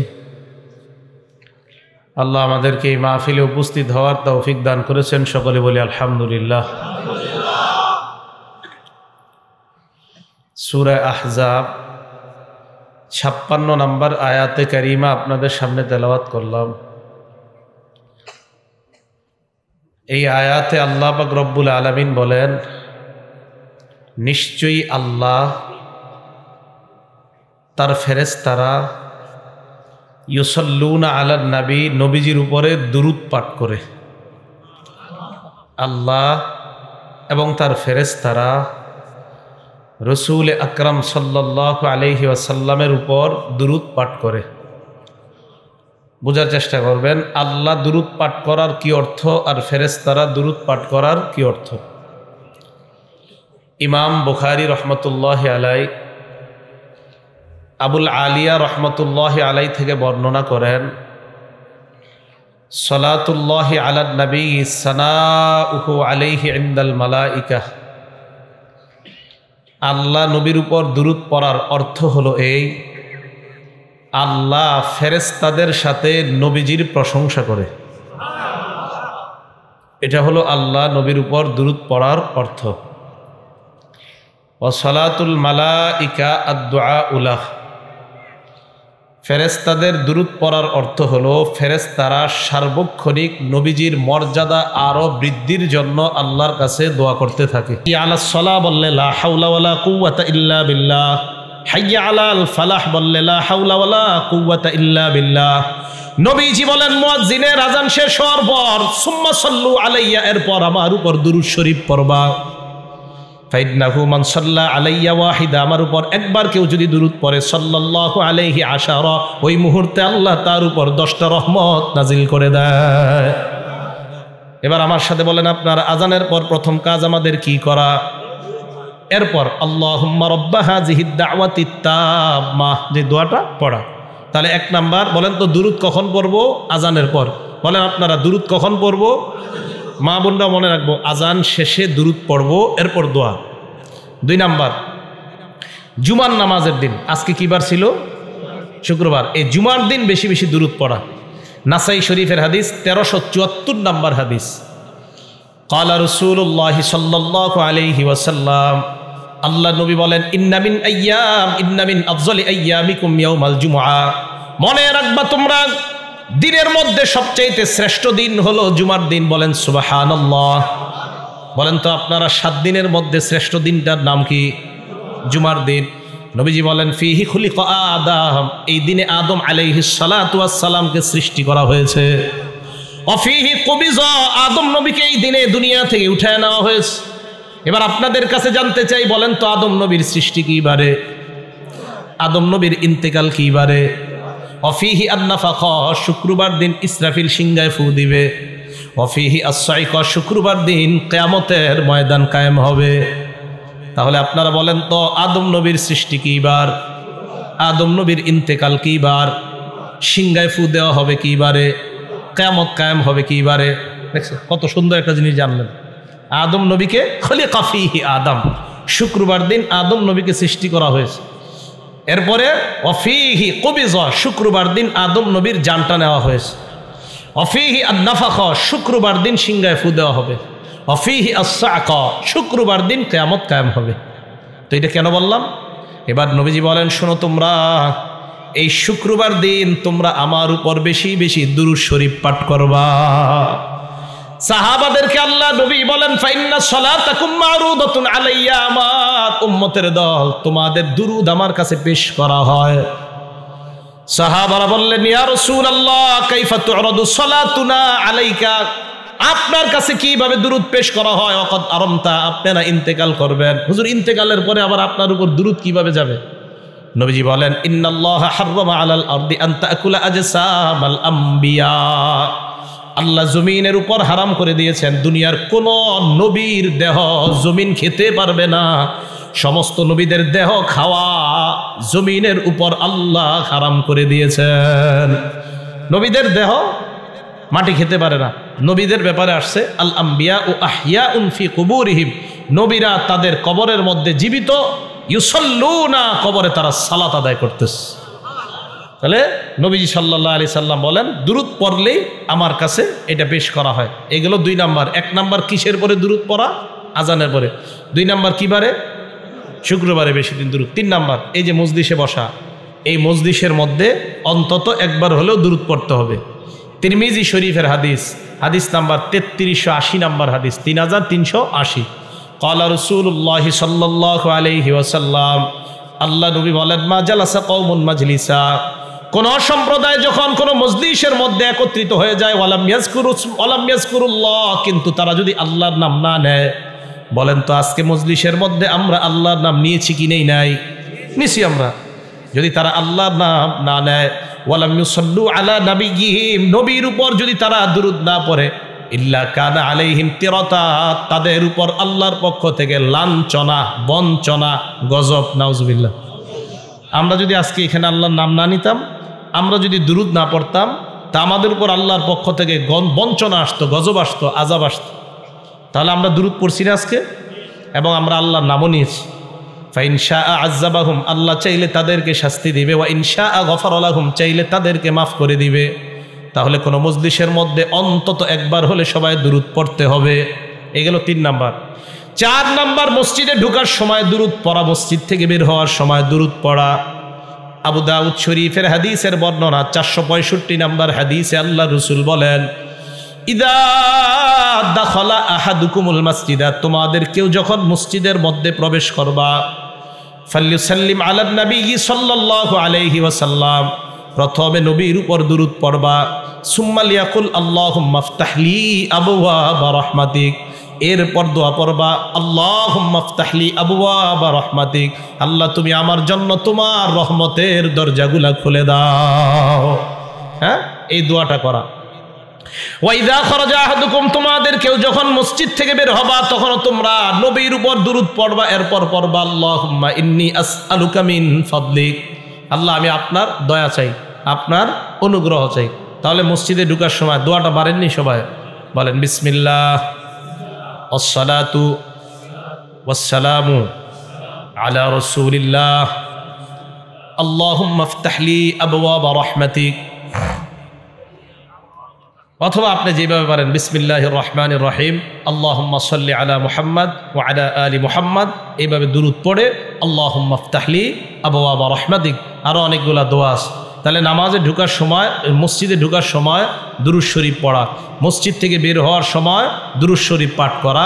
আল্লাহ আমাদেরকে এই মাহফিলে উপস্থিত হওয়ার তৌফিক দান করেছেন, সকলে বলি আলহামদুলিল্লাহ। সূরা আহজাব 56 নম্বর আয়াতে কারিমা আপনাদের সামনে তেলাওয়াত করলাম। এই আয়াতে আল্লাহ পাক রব্বুল আলামিন বলেন, নিশ্চয়ই আল্লাহ তার ফেরেশতারা ইউসাল্লুনা আলান নবী, নবীজির উপরে দুরূদ পাঠ করে। আল্লাহ এবং তার ফেরেশতারা রসুল আকরাম সাল্লাল্লাহু আলাইহি ওয়াসাল্লামের উপর দুরূদ পাঠ করে। বোঝার চেষ্টা করবেন আল্লাহ দুরূদ পাঠ করার কি অর্থ আর ফেরেশতারা দুরূদ পাঠ করার কি অর্থ। ইমাম বুখারী রহমতুল্লাহি আলাই আবুল আলিয়া রহমতুল্লাহি আলাই থেকে বর্ণনা করেন, সালাতুল্লাহি আলান নবী সানাউহু আলাইহি ইনদাল মালাইকা, আল্লাহ নবীর উপর দুরূদ পড়ার অর্থ হলো এই, আল্লাহ ফেরেশতাদের সাথে নবীজির প্রশংসা করে। এটা হলো আল্লাহ নবীর উপর দুরূদ পড়ার অর্থ। ওয়া সালাতুল মালাইকা আদ-দুআউ লাহ, ফেরেশতাদের দুরূদ পড়ার অর্থ হলো ফেরেশতারা সার্বক্ষণিক নবীজির মর্যাদা আরো বৃদ্ধির জন্য আল্লাহর কাছে দোয়া করতে থাকে। আলাস সালাহ বললে লা হাওলা ওয়ালা কুওয়াতা ইল্লা বিল্লাহ, হাইয়া আলাল ফালাহ বললে লা হাওলা ওয়ালা কুওয়াতা ইল্লা বিল্লাহ। নবীজি বলেন মুয়াজ্জিনের আযান শেষ হওয়ার পর সুম্মা সাল্লু আলাইয়া, এরপর আমার উপর দুরূদ শরীফ পড়বা। ফাইন্নাহু মান সাল্লা আলাইয়া ওয়াহিদা, আমার উপর একবার কেউ যদি দুরূদ পড়ে সাল্লাল্লাহু আলাইহি আশারা, ওই মুহূর্তে আল্লাহ তার উপর 10টা রহমত নাজিল করে দেয়। এবার আমার সাথে বলেন আপনার আজানের পর প্রথম কাজ আমাদের কি করা? এরপর আল্লাহুম্মা রাব্বা হাযিহিদ দাওয়াতিত তাম্মাহ, যে দোয়াটা পড়া। তাহলে 1 নাম্বার বলেন তো দুরূদ কখন পড়বো? আজানের পর। বলেন আপনারা দুরূদ কখন পড়বো? মা বোনরা মনে রাখবো, আজান শেষে দুরূদ পড়বো, এরপর দোয়া। 2 নাম্বার জুমার নামাজের দিন, আজকে কি বার ছিল? শুক্রবার। এই জুমার দিন বেশি বেশি দুরূদ পড়া। নাসাই শরীফের হাদিস 1374 নম্বর হাদিস, ক্বালা রাসূলুল্লাহি সাল্লাল্লাহু আলাইহি ওয়াসাল্লাম, আল্লাহ নবী বলেন, ইন্না মিন আফযলি আইয়ামিকুম ইয়াউমাল জুমআ, মনে রাখবা তোমরা দিনের মধ্যে সবচাইতে শ্রেষ্ঠ দিন হলো জুমার দিন। বলেন সুবহানাল্লাহ। বলেন তো আপনারা 7 দিনের মধ্যে শ্রেষ্ঠ দিনটার নাম কি? জুমার দিন। নবীজি বলেন ফিহি খুলিকা আদম, এই দিনে আদম আলাইহিস সালাতু ওয়াস সালামকে সৃষ্টি করা হয়েছে। অফিহি কুবিজা, আদম নবীকে এই দিনে দুনিয়া থেকে উঠায় নেওয়া হয়েছে। এবার আপনাদের কাছে জানতে চাই, বলেন তো আদম নবীর সৃষ্টি কি বারে? আদম নবীর ইন্তেকাল কি বারে? অফিহি আন-নাফাখা, শুক্রবার দিন ইসরাফিল সিংহায় ফু দিবে। ওয়াফিহি আস-সাইকা, শুক্রবার দিন কিয়ামতের ময়দান কায়েম হবে। তাহলে আপনারা বলেন তো, আদম নবীর সৃষ্টি কি বার? আদম নবীর ইন্তেকাল কি বার? সিংহায় ফু দেওয়া হবে কি বারে? কিয়ামত কায়েম হবে কি বারে? দেখছেন কত সুন্দর একটা জিনিস জানলেন। আদম নবীকে খলিকা ফিহি আদম, শুক্রবার দিন আদম নবীকে সৃষ্টি করা হয়েছে। এরপরে ওয়াফিহি কুবিজা, শুক্রবার দিন আদম নবীর জানটা নেওয়া হয়েছে। ওয়াফিহি আন-নাফাখা, শুক্রবার দিন সিংহায় ফু দেওয়া হবে। ওয়াফিহি আস-সা'কা, শুক্রবার দিন কিয়ামত কায়েম হবে। তো এটা কেন বললাম? এবার নবীজি বলেন, শোনো তোমরা, এই শুক্রবার দিন তোমরা আমার উপর বেশি বেশি দুরূদ শরীফ পাঠ করবা। সাহাবাদেরকে আল্লাহ নবী বলেন, ফাইন্না সালাতাকুম মারুদাতুন আলাইয়া, আমার উম্মতের দল, তোমাদের দুরূদ আমার কাছে পেশ করা হয়। সাহাবারা বললেন, ইয়া রাসূলুল্লাহ কাইফা তু'রাদু সালাতুনা আলাইকা, আপনার কাছে কিভাবে দুরূদ পেশ করা হয়? ওয়াকাদ আরামতা, আপনারা ইন্তেকাল করবেন। হুজুর, ইন্তেকালের পরে আবার আপনার উপর দুরূদ কিভাবে যাবে? নবীজি বলেন, ইন্নাল্লাহা হাররামা আলাল আরদি আন তাকুলা আজসামাল আম্বিয়া, আল্লাহ জমিনের উপর হারাম করে দিয়েছেন, দুনিয়ার কোন নবীর দেহ জমিন খেতে পারবে না। সমস্ত নবীদের দেহ খাওয়া জমিনের উপর আল্লাহ হারাম করে দিয়েছেন। নবীদের দেহ মাটি খেতে পারে না। নবীদের ব্যাপারে আসছে, আল আম্বিয়া ও আহিয়াউন ফি কুবুরিহিম, নবীরা তাদের কবরের মধ্যে জীবিত, ইউসাল্লুনা, কবরে তারা সালাত আদায় করতেছে। তাহলে নবীজি সাল্লাল্লাহু আলাইহি সাল্লাম বলেন, দুরূদ পড়লেই আমার কাছে এটা পেশ করা হয়। এগুলো দুই নাম্বার। এক নাম্বার কিসের পরে দুরূদ পড়া? আজানের পরে। দুই নাম্বার কি বারে? শুক্রবারে বেশি দিন দুরূদ। তিন নাম্বার, এই যে মজলিসে বসা, এই মজলিসের মধ্যে অন্তত একবার হলেও দুরূদ পড়তে হবে। তিরমিজি শরীফের হাদিস, হাদিস নাম্বার 3380 নাম্বার হাদিস, 3380। ক্বালা রাসূলুল্লাহ সাল্লাল্লাহু আলাইহি ওয়াসাল্লাম, আল্লাহ নবী বলেন, মা জালাসা কওমুন মাজলিসা, কোন সম্প্রদায় যখন কোন মজলিসের মধ্যে একত্রিত হয়ে যায়, ওয়ালাম ইয়াজকুরুল্লাহ, কিন্তু তারা যদি আল্লাহর নাম না নেয়। বলেন তো, আজকে মজলিসের মধ্যে আমরা আল্লাহর নাম নিয়েছি কি নেই? নাই, নিছি আমরা। যদি তারা আল্লাহর নাম না নেয়, ওয়ালাম ইউসাল্লু আলা নাবিয়্যিহিম, নবীর উপর যদি তারা দুরূদ না পড়ে, ইল্লা কানা আলাইহিম তিরাতা, তাদের উপর আল্লাহর পক্ষ থেকে লাঞ্ছনা, বঞ্চনা, গজব, নাউজুবিল্লাহ। আমরা যদি আজকে এখানে আল্লাহর নাম না নিতাম, আমরা যদি দুরূদ না পড়তাম, তা আমাদের উপর আল্লাহর পক্ষ থেকে বঞ্চনা আসতো, গজব আসতো, আযাব আসতো। তাহলে আমরা দুরূদ পড়ছি না আজকে, এবং আমরা আল্লাহর নামও নিয়েছি। ফাইন শাআ আযাবাহুম, আল্লাহ চাইলে তাদেরকে শাস্তি দিবে, ওয়া ইন শাআ গফারা লাহুম, চাইলে তাদেরকে মাফ করে দিবে। তাহলে কোনো মজলিসের মধ্যে অন্তত একবার হলে সবাই দুরূদ পড়তে হবে। এগুলো 3 নাম্বার। 4 নাম্বার, মসজিদে ঢোকার সময় দুরূদ পড়া, মসজিদ থেকে বের হওয়ার সময় দুরূদ পড়া। আবু দাউদ শরীফের হাদিসের বর্ণনা, 465 নাম্বার হাদিসে আল্লাহ রাসূল বলেন, ইদা দাখালা আহাদুকুমুল মাসজিদা, তোমাদের কেউ যখন মসজিদের মধ্যে প্রবেশ করবা, ফাল্যুসাল্লিম আলান নবী সাল্লাল্লাহু আলাইহি ওয়াসাল্লাম, প্রথমে নবীর উপর দুরূদ পড়বা। সুম্মা লিয়াকুল আল্লাহুম্মা ইফতাহলি আবওয়াবা রাহমাতিক, এরপর দোয়া পড়বা, আল্লাহুম্মা ইফতাহলি আবওয়াবা রাহমাতিক, আল্লাহ তুমি আমার জন্য তোমার রহমতের দরজাগুলা খুলে দাও। হ্যাঁ, এই দোয়াটা করা। ওয়াইদা খরাজা আহাদুকুম, তোমাদের কেউ যখন মসজিদ থেকে বের হবা, তখন তোমরা নবীর উপর দুরূদ পড়বা। এরপর পড়বা, আল্লাহুম্মা ইন্নী আসআলুকা মিন ফাদলিক, আল্লাহ আমি আপনার দয়া চাই, আপনার অনুগ্রহ চাই। তাহলে মসজিদে ঢোকার সময় দোয়াটা পারেননি সবাই? বলেন, বিসমিল্লাহ আসসালাতু ওয়াসসালামু আলা রাসূলিল্লাহ, আল্লাহুম্মা ইফতাহলি আবওয়াবা রাহমাতিক। অথবা আপনি যেভাবে পারেন, বিসমিল্লাহির রহমানির রহিম, আল্লাহুম্মা সাল্লি আলা মুহাম্মদ ওয়া আলা আলি মুহাম্মদ, এইভাবে দুরূদ পড়ে আল্লাহুম্মা ইফতাহলি আবওয়াবা রাহমাতিক। আরও অনেকগুলো দোয়া আছে। তাহলে নামাজে ঢোকার সময়, মসজিদে ঢোকার সময় দুরূদ শরীফ পড়া, মসজিদ থেকে বের হওয়ার সময় দুরূদ শরীফ পাঠ করা।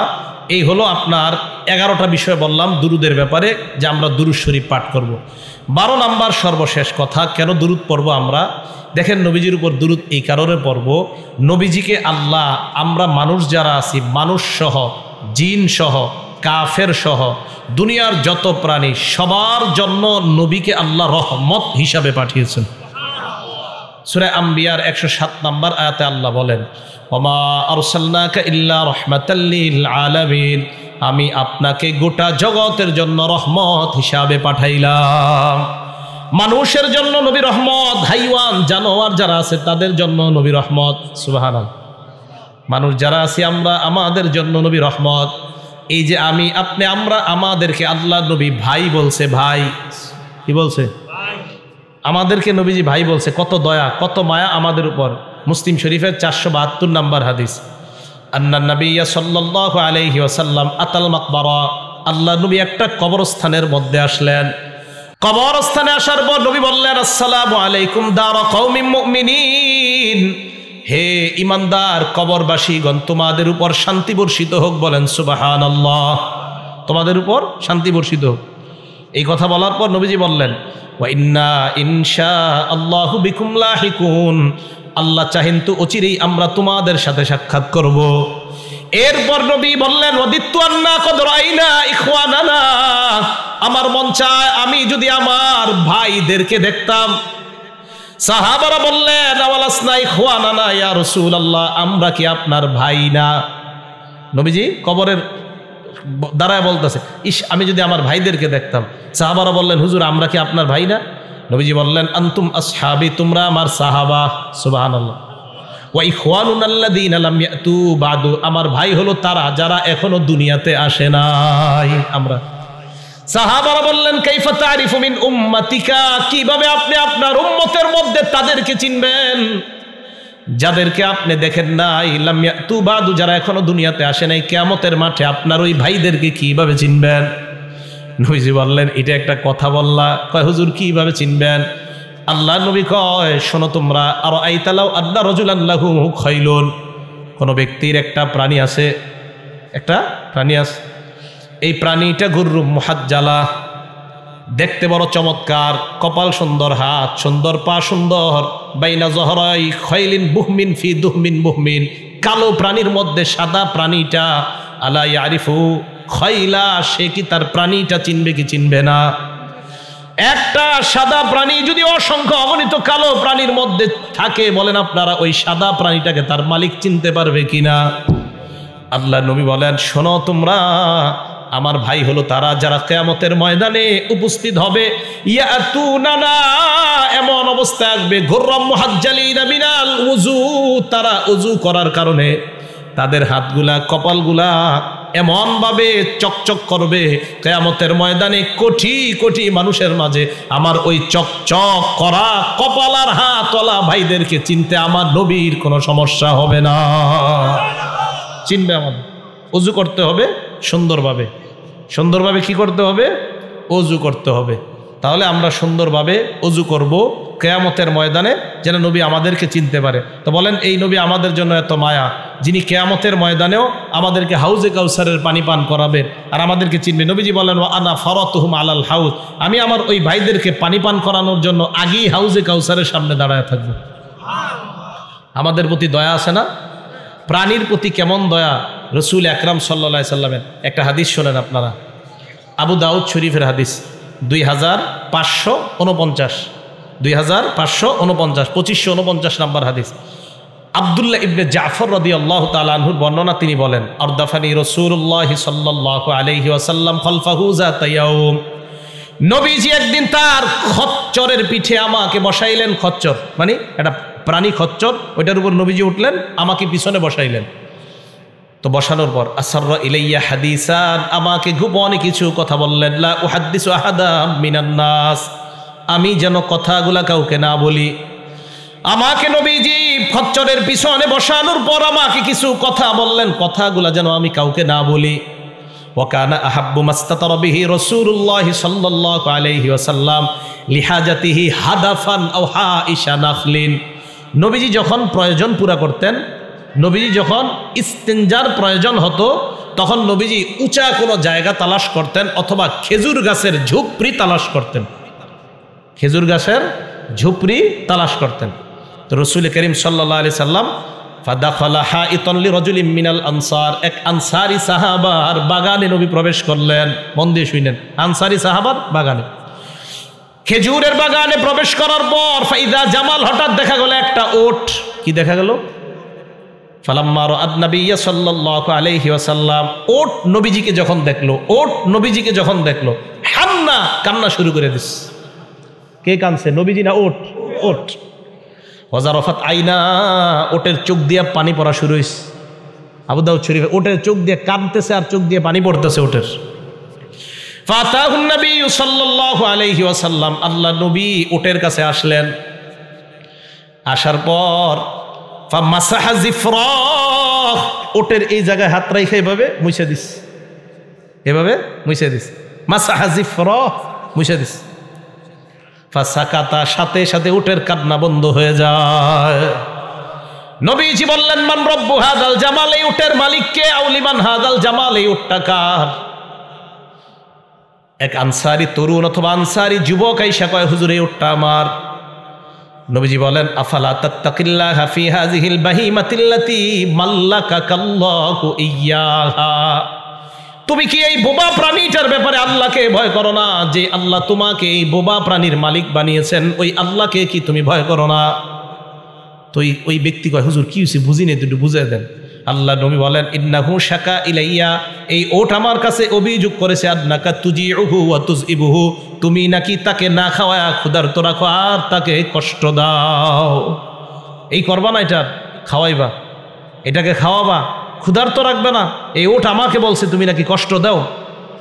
এই হলো আপনার 11টা বিষয় বললাম দুরূদের ব্যাপারে, যে আমরা দুরূদ শরীফ পাঠ করব। 12 নাম্বার সর্বশেষ কথা, কেন দুরূদ পড়ব আমরা? দেখেন, নবীজির উপর দুরূদ এই কারণে পড়ব, নবীজিকে আল্লাহ, আমরা মানুষ যারা আছি, মানুষ সহ, জিন সহ, কাফের সহ, দুনিয়ার যত প্রাণী, সবার জন্য নবীকে আল্লাহ রহমত হিসাবে পাঠিয়েছেন। সূরা আম্বিয়ার 107 নম্বর আয়াতে আল্লাহ বলেন, ওমা আরসালনাকা ইল্লা রাহমাতাল লিল আলামিন, আমি আপনাকে গোটা জগতের জন্য রহমত হিসাবে পাঠাইলাম। মানুষের জন্য নবী রহমত, হাইওয়ান জানোয়ার যারা আছে তাদের জন্য নবী রহমত। সুবহানাল্লাহ। মানুষ যারা আছি আমরা, আমাদের জন্য নবী রহমত। এই যে আমি আপনি আমরা, আমাদেরকে আল্লাহ নবী ভাই বলছে। ভাই কি বলছে? আমাদেরকে নবীজি ভাই বলছে। কত দয়া, কত মায়া আমাদের উপর। মুসলিম শরীফের 472 নম্বর হাদিস, আন্না নবিয়্য সাল্লাল্লাহু আলাইহি ওয়াসাল্লাম আতাল মাকবারা, আল্লাহ নবী একটা কবরস্থানের মধ্যে আসলেন। কবরস্থানে আসার পর নবী বললেন, আসসালামু আলাইকুম দারা কওমিন মুমিনিন, হে ইমানদার কবরবাসীগণ, তোমাদের উপর শান্তি বর্ষিত হোক। বলেন সুবহানাল্লাহ। তোমাদের উপর শান্তি বর্ষিত হোক। এই কথা বলার পর নবীজি বললেন, ওয়া ইন্না ইনশাআল্লাহু বিকুম লাহিকুন, আল্লাহ চাহেন তো অচিরেই আমরা তোমাদের সাথে সাক্ষাৎ করব। এরপর নবী বললেন, ওয়াদিত্তু আন্না কদ রাইনা ইখওয়ানানা, আমার মন চায় আমি যদি আমার ভাইদেরকে দেখতাম। সাহাবারা বললেন, আওয়ালাসনা ইখওয়ানানা ইয়া রাসূলুল্লাহ, আমরা কি আপনার ভাই না? নবীজি কবরের দাঁড়ায় বলতেছে, ইস আমি যদি আমার ভাইদেরকে দেখতাম। সাহাবারা বললেন, হুজুর আমরা কি আপনার ভাই না? নবীজি বললেন, আনতুম আসহাবি, তোমরা আমার সাহাবা। সুবহানাল্লাহ। ওয়া ইখওয়ানুনা আল্লাযীনা লাম ইয়াতু বাদু, আমার ভাই হলো তারা যারা এখনো দুনিয়াতে আসে নাই। আমরা সাহাবারা বললেন, কাইফা তারিফু মিন উম্মাতিকা, কিভাবে আপনি আপনার উম্মতের মধ্যে তাদেরকে চিনবেন যাদেরকে আপনি দেখেন নাই? লাম ইয়াতু বাদু, যারা এখনো দুনিয়াতে আসে নাই। কিয়ামতের মাঠে আপনার ওই ভাইদেরকে কিভাবে চিনবেন? নবীজি বললেন, এটা একটা কথা বললা। কয় হুজুর কিভাবে চিনবেন? আল্লাহ নবী কয়, শোনো তোমরা, আর আইতালাও আল্লাহ রাজুলান লাহু খাইলুন, কোন ব্যক্তির একটা প্রাণী আছে, একটা প্রাণী আছে, এই প্রাণীটা গুররুম মুহাজ্জালা, দেখতে বড় চমৎকার, কপাল সুন্দর, হাত সুন্দর, পা সুন্দর, বাইনা জহরাই খাইলিন বুহমিন ফি দুহমিন বুহমিন, কালো প্রাণীর মধ্যে সাদা প্রাণীটা, আলা ইয়ারিফু খয়লা, সে কি তার প্রাণীটা চিনবে কি চিনবে না? একটা সাদা প্রাণী যদি অসংখ্য অগণিত কালো প্রাণীর মধ্যে থাকে, বলেন আপনারা ওই সাদা প্রাণীটাকে তার মালিক চিনতে পারবে কিনা? আল্লাহ নবী বলেন, শোনো তোমরা, আমার ভাই হলো তারা যারা কিয়ামতের ময়দানে উপস্থিত হবে। ইয়াতুনানা, এমন অবস্থা আসবে, গুররাম মুহাজ্জালিনা মিনাল উযু, তারা উযু করার কারণে তাদের হাতগুলা, কপালগুলা এমন ভাবে চকচক করবে, কিয়ামতের ময়দানে কোটি কোটি মানুষের মাঝে আমার ওই চকচক করা কপাল আর হাতওয়ালা ভাইদেরকে চিনতে আমার নবীর কোনো সমস্যা হবে না। চিনবে আমাদের। ওযু করতে হবে সুন্দরভাবে। সুন্দরভাবে কি করতে হবে? ওযু করতে হবে। তাহলে আমরা সুন্দরভাবে ওযু করব কিয়ামতের ময়দানে, যেন নবী আমাদেরকে চিনতে পারে। তো বলেন, এই নবী আমাদের জন্য এত মায়া, যিনি কিয়ামতের ময়দানেও আমাদেরকে হাউজে কাউসারের পানি পান করাবেন আর আমাদেরকে চিনবে। নবীজি বলেন, ওয়া আনা ফারাতুহুম আলাল হাউজ, আমি আমার ওই ভাইদেরকে পানি পান করানোর জন্য আগেই হাউজে কাউসারের সামনে দাঁড়ায় থাকবো। আমাদের প্রতি দয়া আছে না? প্রাণীর প্রতি কেমন দয়া! রসুল আকরাম সাল্লাল্লাহু আলাইহি সাল্লামের একটা হাদিস শোনেন আপনারা, আবু দাউদ শরীফের হাদিস 2549, 2549 নম্বর হাদিস। আব্দুল্লাহ ইবনে জাফর রাদিয়াল্লাহু তাআলা আনহুর বর্ণনা, তিনি বলেন, আরদাফানি রাসূলুল্লাহ সাল্লাল্লাহু আলাইহি ওয়াসাল্লাম খালফাহু যাতা ইয়াউম, নবীজি একদিন তার খচ্চরের পিঠে আমাকে বসাইলেন। খচ্চর মানে একটা প্রাণী, খচ্চর, ওইটার উপর নবীজি উঠলেন, আমাকে পিছনে বসাইলেন। তো বসানোর পর আসররা ইলাইয়া হাদিসান, আমাকে গোপনে কিছু কথা বললেন। লা উহাদ্দিসু আহাদা মিনান নাস, আমি যেন কথাগুলা কাউকে না বলি। আমাকে নবীজি খচ্চরের পিছনে বসানোর পর আমাকে কিছু কথা বললেন, কথাগুলা যেন আমি কাউকে না বলি। ওয়াকানা আহাব্বু মাস্তাতারা বিহি রাসূলুল্লাহ সাল্লাল্লাহু আলাইহি ওয়াসাল্লাম লিহাজাতিহি হাদাফান আও হাইশা নাখলিন, নবীজি যখন প্রয়োজন পুরা করতেন, নবীজি যখন ইস্তেঞ্জার প্রয়োজন হতো, তখন নবীজি উঁচা কোনো জায়গা তালাশ করতেন অথবা খেজুর গাছের ঝুপড়ি তালাশ করতেন। খেজুর গাছের ঝুপড়ি তালাশ করতেন। তো রাসূল করিম সাল্লাল্লাহু আলাইহি সাল্লাম ফাদাখালা হাইতান লিরাজুলিন মিনাল আনসার, এক আনসারী সাহাবার বাগানে নবী প্রবেশ করলেন। মন দিয়ে শুনেন, আনসারী সাহাবার বাগানে। খেজুরের বাগানে প্রবেশ করার পর ফাইদা জামাল, হঠাৎ দেখা গেল একটা ওট। কি দেখা গেল? ফালাম্মা রাআত নাবিয়্য সাল্লাল্লাহু আলাইহি ওয়াসাল্লাম, ওট নবীজিকে যখন দেখলো, ওট নবীজিকে যখন দেখলো, হান্না, কান্না শুরু করে দিস। কে কানছে? নবীজি না ওট? ওট। ওয়াজারাফাত আইনা, ওটের চোখ দিয়ে পানি পড়া শুরু হইছে। আবু দাউদ শরীফে ওটের চোখ দিয়ে কাঁদতেছে আর চোখ দিয়ে পানি পড়তেছে ওটের। ফাতাহুন নবী সাল্লাল্লাহু আলাইহি ওয়াসাল্লাম, আল্লাহ নবী ওটের কাছে আসলেন। আসার পর ফামাসাহা জিফরাহ, ওটের এই জায়গায় হাত রাইখা এভাবে মুছে দিস, এভাবে মুছে দিস। মাসাহা জিফরাহ, মুছে দিস। ফাসাকাতা, সাথে সাথে উটের কান্না বন্ধ হয়ে যায়। নবীজি বললেন, মান রব্বু হাদাল জামাল, এই উটের মালিক কে? আউলিমান হাদাল জামাল, এই উটটা কার? এক আনসারি তরুণ অথবা আনসারি যুবক আইসা কয়, হুজুর এই উটটা আমার। নবীজি বলেন, আফালা তাত্তাকিল্লাহা ফি হাযিহিল বাহিমাতিল্লাতী মাল্লাকাকাল্লাহু ইয়্যাহা, তুমি কি এই বোবা প্রাণীটার ব্যাপারে আল্লাহকে ভয় করো না? যে আল্লাহ তোমাকে এই বোবা প্রাণীর মালিক বানিয়েছেন, ওই আল্লাহকে কি তুমি ভয় করো না? তো ওই ব্যক্তি কয়, হুজুর কি হয়েছে বুঝিনি, একটু বুঝিয়ে দেন। আল্লাহ নবী বলেন, ইন্নাহু শাকা ইলাইয়া, এই ওট আমার কাছে অভিযোগ করেছে, আদনাকা তুজিউহু ওয়া তুযইবুহু, তুমি নাকি তাকে না খাওয়ায়া ক্ষুধার্ত রাখো আর তাকে কষ্ট দাও। এই করবা না, এটা খাওয়াইবা, এটাকে খাওয়াবা, ক্ষুধার্ত রাখবে না। এই ওট আমাকে বলছে তুমি নাকি কষ্ট দাও।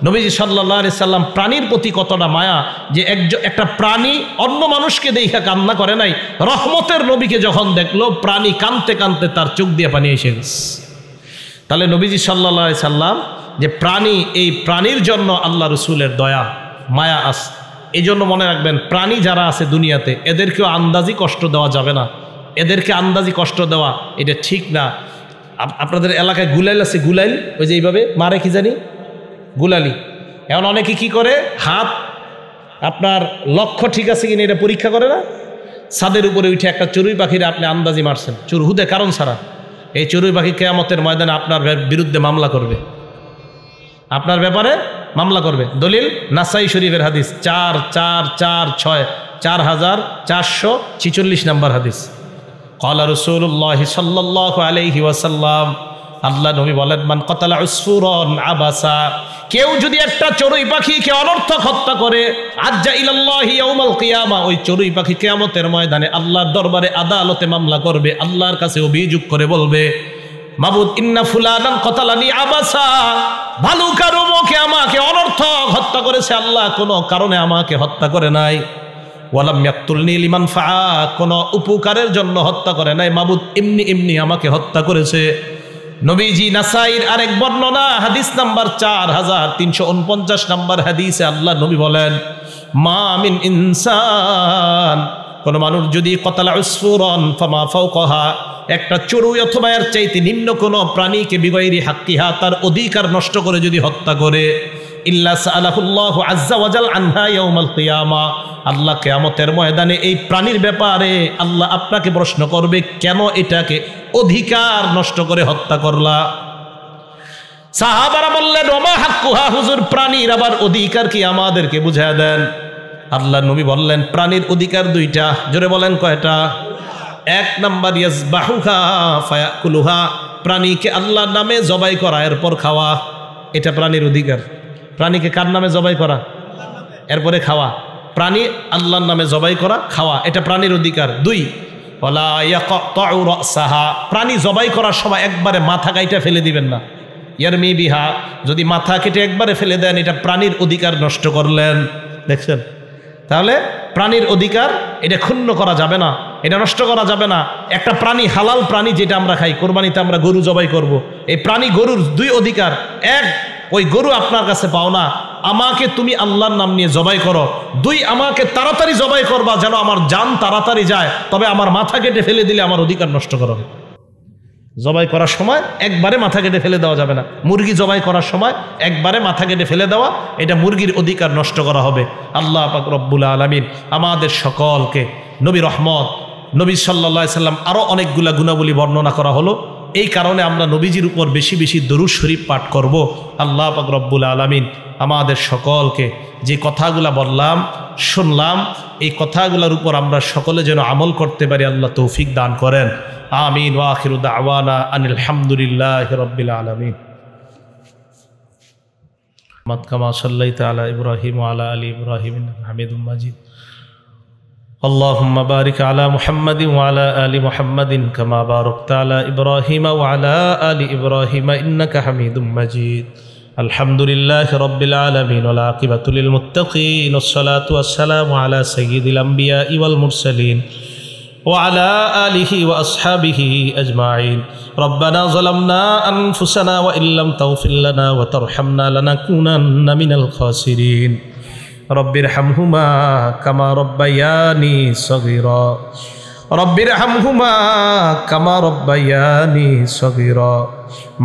নবীজি সাল্লাল্লাহু আলাইহি সাল্লাম প্রাণীর প্রতি কতটা মায়া, যে একটা প্রাণী অন্য মানুষকে দেখা কান্না করে নাই, রহমতের নবীকে যখন দেখলো প্রাণী কাঁদতে কাঁদতে তার চোখ দিয়ে পানি এসে গেছে। তাহলে নবীজি সাল্লাল্লাহু আলাইহি সাল্লাম যে প্রাণী, এই প্রাণীর জন্য আল্লাহ রসুলের দয়া মায়া আছে। এই জন্য মনে রাখবেন, প্রাণী যারা আছে দুনিয়াতে, এদেরকেও আন্দাজি কষ্ট দেওয়া যাবে না। এদেরকে আন্দাজি কষ্ট দেওয়া এটা ঠিক না। আপনাদের এলাকায় গুলাইল আছে, গুলাইল, ওই যে এইভাবে মারে, কি জানি গুলালি। এখন অনেকে কি করে, হাত আপনার লক্ষ্য ঠিক আছে কিনা এটা পরীক্ষা করে না, ছাদের উপরে উঠে একটা চড়ুই পাখিরে আপনি আন্দাজি মারছেন, হুদে কারণ ছাড়া। এই চড়ুই পাখি কিয়ামতের ময়দানে আপনার বিরুদ্ধে মামলা করবে, আপনার ব্যাপারে মামলা করবে। দলিল নাসাই শরীফের হাদিস 4446, 4446 নম্বর হাদিস। ক্বালা রাসূলুল্লাহ সাল্লাল্লাহু আলাইহি ওয়াসাল্লাম, আল্লাহ নবী বলেন, মান কাতালা উসফুরান আবাসা, কেউ যদি একটা চড়ুই পাখিকে অনর্থক হত্যা করে, আজ্জা ইলাল্লাহি ইয়াউমাল কিয়ামা, ওই চড়ুই পাখি কিয়ামতের ময়দানে আল্লাহর দরবারে আদালতে মামলা করবে, আল্লাহর কাছে অভিযোগ করে বলবে, মাবুদ ইন্না ফুলানান কাতালানি আবাসা, ভালুকার অমুকে আমাকে অনর্থক হত্যা করেছে, আল্লাহ কোনো কারণে আমাকে হত্যা করে নাই। ওয়ালাম ইয়াকতুলনি লিমান ফাআ, কোনো উপকারের জন্য হত্যা করে নাই, মাবুদ এমনি এমনি আমাকে হত্যা করেছে। নবীজি নাসাইর আরেক বর্ণনা, হাদিস নাম্বার 4349 নম্বর হাদিসে আল্লাহ নবী বলেন, মা মিন ইনসান, কোন মানুষ যদি কতালা উসফুরান ফামা ফাওকাহা, একটা চড়ুই অথবা এর চাইতে নিম্ন কোন প্রাণীকে বিগাইরি হাক্কিহা, তার অধিকার নষ্ট করে যদি হত্যা করে, ইল্লা সাআলাহুল্লাহু আযজা ওয়া জাল আনহা ইয়াউমাল কিয়ামা, আল্লাহ কিয়ামতের ময়দানে এই প্রাণীর ব্যাপারে আল্লাহ আপনাকে প্রশ্ন করবে, কেন এটাকে অধিকার নষ্ট করে হত্যা করলা? সাহাবারা বললেন, ওমা হাক্কুহা, হুজুর প্রাণীর আবার অধিকার কি, আমাদেরকে বুঝায় দেন। আল্লাহ নবী বললেন, প্রাণীর অধিকার দুইটা। জোরে বলেন কয়টা? এক নাম্বার ইয়াজবাহুহা ফায়াকুলুহা, প্রাণীকে আল্লাহর নামে জবাই করা, এরপর খাওয়া, এটা প্রাণীর অধিকার। প্রাণীকে কার নামে জবাই করা? এরপরে খাওয়া। প্রাণী আল্লাহর নামে জবাই করা, খাওয়া, এটা প্রাণীর অধিকার। দুই, ওয়ালা ইয়াকতাউ রাসাহা, প্রাণী জবাই করার সময় একবারে মাথা কাইটা ফেলে দিবেন না। ইয়ারমি বিহা, যদি মাথা কেটে একবারে ফেলে দেন, এটা প্রাণীর অধিকার নষ্ট করলেন। দেখছেন? তাহলে প্রাণীর অধিকার এটা ক্ষুণ্ণ করা যাবে না, এটা নষ্ট করা যাবে না। একটা প্রাণী, হালাল প্রাণী যেটা আমরা খাই, কোরবানিতে আমরা গরু জবাই করব, এই প্রাণী গরুর দুই অধিকার। এক, ওই গরু আপনার কাছে পাও না, আমাকে তুমি আল্লাহর নাম নিয়ে জবাই করো। দুই, আমাকে তাড়াতাড়ি জবাই করবা যেন আমার জান তাড়াতাড়ি যায়, তবে আমার মাথা কেটে ফেলে দিলে আমার অধিকার নষ্ট করা হবে। জবাই করার সময় একবারে মাথা কেটে ফেলে দেওয়া যাবে না। মুরগি জবাই করার সময় একবারে মাথা কেটে ফেলে দেওয়া, এটা মুরগির অধিকার নষ্ট করা হবে। আল্লাহ পাক রব্বুল আলামিন আমাদের সকলকে, নবী রহমত, নবী সাল্লাল্লাহু আলাইহি সাল্লাম আরো অনেকগুলা গুণাবলী বর্ণনা করা হলো, এই কারণে আমরা নবীজির উপর বেশি বেশি দরুদ শরীফ পাঠ করব। আল্লাহ পাক রব্বুল আলামিন আমাদের সকলকে যে কথাগুলা বললাম শুনলাম এই কথাগুলোর উপর আমরা সকলে যেন আমল করতে পারি আল্লাহ তৌফিক দান করেন। আমিন ওয়া আখিরু দাওয়ানা আনিল হামদুলিল্লাহি রাব্বিল আলামিন। কামা সাল্লাইতা আলা ইব্রাহিম ওয়া আলা আলি ইব্রাহিম ইন্নাকা হামিদুম মাজিদ। اللهم بارك على محمد وعلى آل محمد كما باركت على إبراهيم وعلى آل إبراهيم إنك حميد مجيد. الحمد لله رب العالمين والعاقبة للمتقين والصلاة والسلام على سيد الأنبياء والمرسلين وعلى آله وأصحابه أجمعين. ربنا ظلمنا أنفسنا وإن لم تغفر لنا وترحمنا لنكونن من الخاسرين. رب ارحمهما كما ربياني صغيرا رب ارحمهما كما ربياني صغيرا.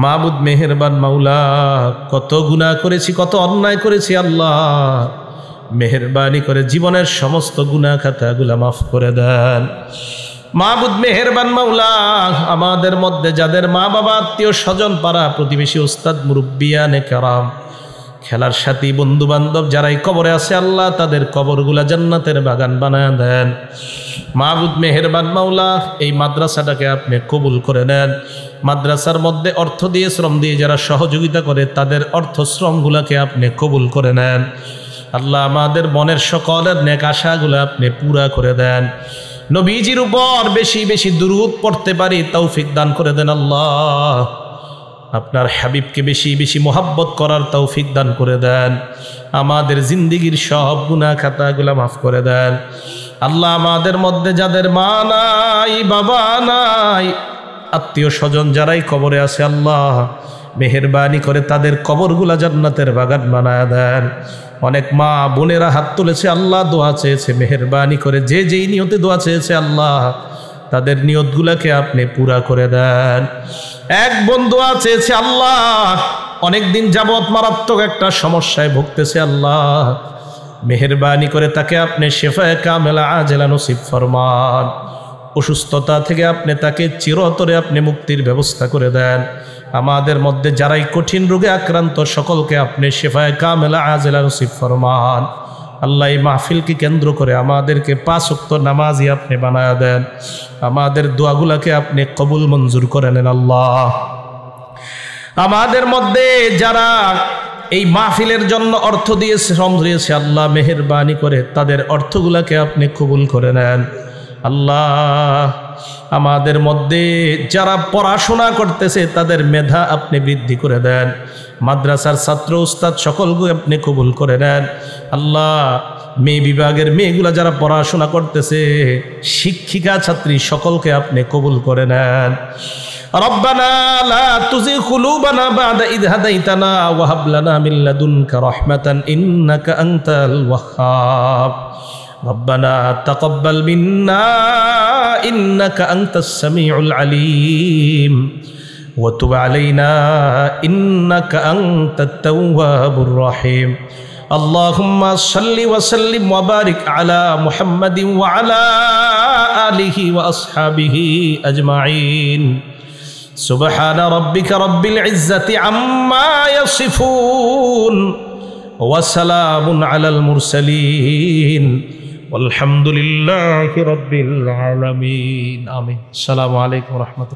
মাবুদ মেহেরবান মাওলা, কত গুনাহ করেছি, কত অন্যায় করেছি আল্লাহ, মেহেরবানি করে জীবনের সমস্ত গুনাহ খাতাগুলা মাফ করে দেন। মাবুদ মেহেরবান মাওলা, আমাদের মধ্যে যাদের মা বাবা আত্মীয় স্বজন পাড়া প্রতিবেশী উস্তাদ মুরব্বিয়ানে কেরাম খেলার সাথী বন্ধু বান্ধব যারাই কবরে আছে আল্লাহ তাদের কবরগুলা জান্নাতের বাগান বানায় দেন। মাবুদ মেহেরবান মাওলা, এই মাদ্রাসাটাকে আপনি কবুল করে নেন। মাদ্রাসার মধ্যে অর্থ দিয়ে শ্রম দিয়ে যারা সহযোগিতা করে তাদের অর্থ শ্রমগুলাকে আপনি কবুল করে নেন আল্লাহ। আমাদের মনের সকলের নেক আশাগুলো আপনি পুরা করে দেন। নবীজির উপর বেশি বেশি দুরূদ পড়তে পারি তৌফিক দান করে দেন আল্লাহ। আপনার হাবিবকে বেশি বেশি মোহাব্বত করার তৌফিক দান করে দেন। আমাদের জিন্দিগির সব গুনাহ খাতাগুলো মাফ করে দেন আল্লাহ। আমাদের মধ্যে যাদের মা নাই বাবা নাই আত্মীয় স্বজন যারাই কবরে আছে আল্লাহ মেহেরবানি করে তাদের কবরগুলা জান্নাতের বাগান বানায় দেন। অনেক মা বোনেরা হাত তুলেছে আল্লাহ, দোয়া চেয়েছে, মেহেরবানি করে যে যেই নিয়তে দোয়া চেয়েছে আল্লাহ তাদের নিয়তগুলাকে আপনি পুরা করে দেন। এক বন্ধু চেয়েছে আল্লাহ, অনেক দিন যাবৎ মারাত্মক একটা সমস্যায় ভুগতেছে আল্লাহ, মেহেরবানি করে তাকে আপনি শেফায়ে কামেলা আজেলা নসিব ফরমান। অসুস্থতা থেকে আপনি তাকে চিরতরে আপনি মুক্তির ব্যবস্থা করে দেন। আমাদের মধ্যে যারাই কঠিন রোগে আক্রান্ত সকলকে আপনি শেফায়ে কামেলা আজেলা নসিব ফরমান আল্লাহ। এই মাহফিলকে কেন্দ্র করে আমাদেরকে 5 ওয়াক্ত নামাজি আপনি বানায়া দেন। আমাদের দোয়াগুলাকে আপনি কবুল মঞ্জুর করে নেন আল্লাহ। আমাদের মধ্যে যারা এই মাহফিলের জন্য অর্থ দিয়ে শ্রম দিয়েছে আল্লাহ মেহেরবানি করে তাদের অর্থগুলাকে আপনি কবুল করে নেন আল্লাহ। আমাদের মধ্যে যারা পড়াশোনা করতেছে তাদের মেধা আপনি বৃদ্ধি করে দেন। মাদ্রাসার ছাত্র উস্তাদ সকলকে আপনি কবুল করে নেন আল্লাহ। মেয়ে বিভাগের মেয়েগুলা যারা পড়াশোনা করতেছে শিক্ষিকা ছাত্রী সকলকে আপনি কবুল করে নেন। রব্বানা লা তুযিগ কুলুবানা বা'দা ইয হাদাইতানা ওয়া হাব লানা মিন লাদুনকা রাহমাতান ইন্নাকা আনতাল ওয়াহ্হাব। রব্বানা তাকাব্বাল মিন্না ইন্নাকা আনতাস সামিউল আলিম وتب علينا إنك أنت التواب الرحيم. اللهم صل وسلم وبارك على محمد وعلى آله وأصحابه أجمعين. سبحان ربك رب العزة عما يصفون وسلام على المرسلين والحمد لله رب العالمين. آمين. السلام عليكم ورحمة الله.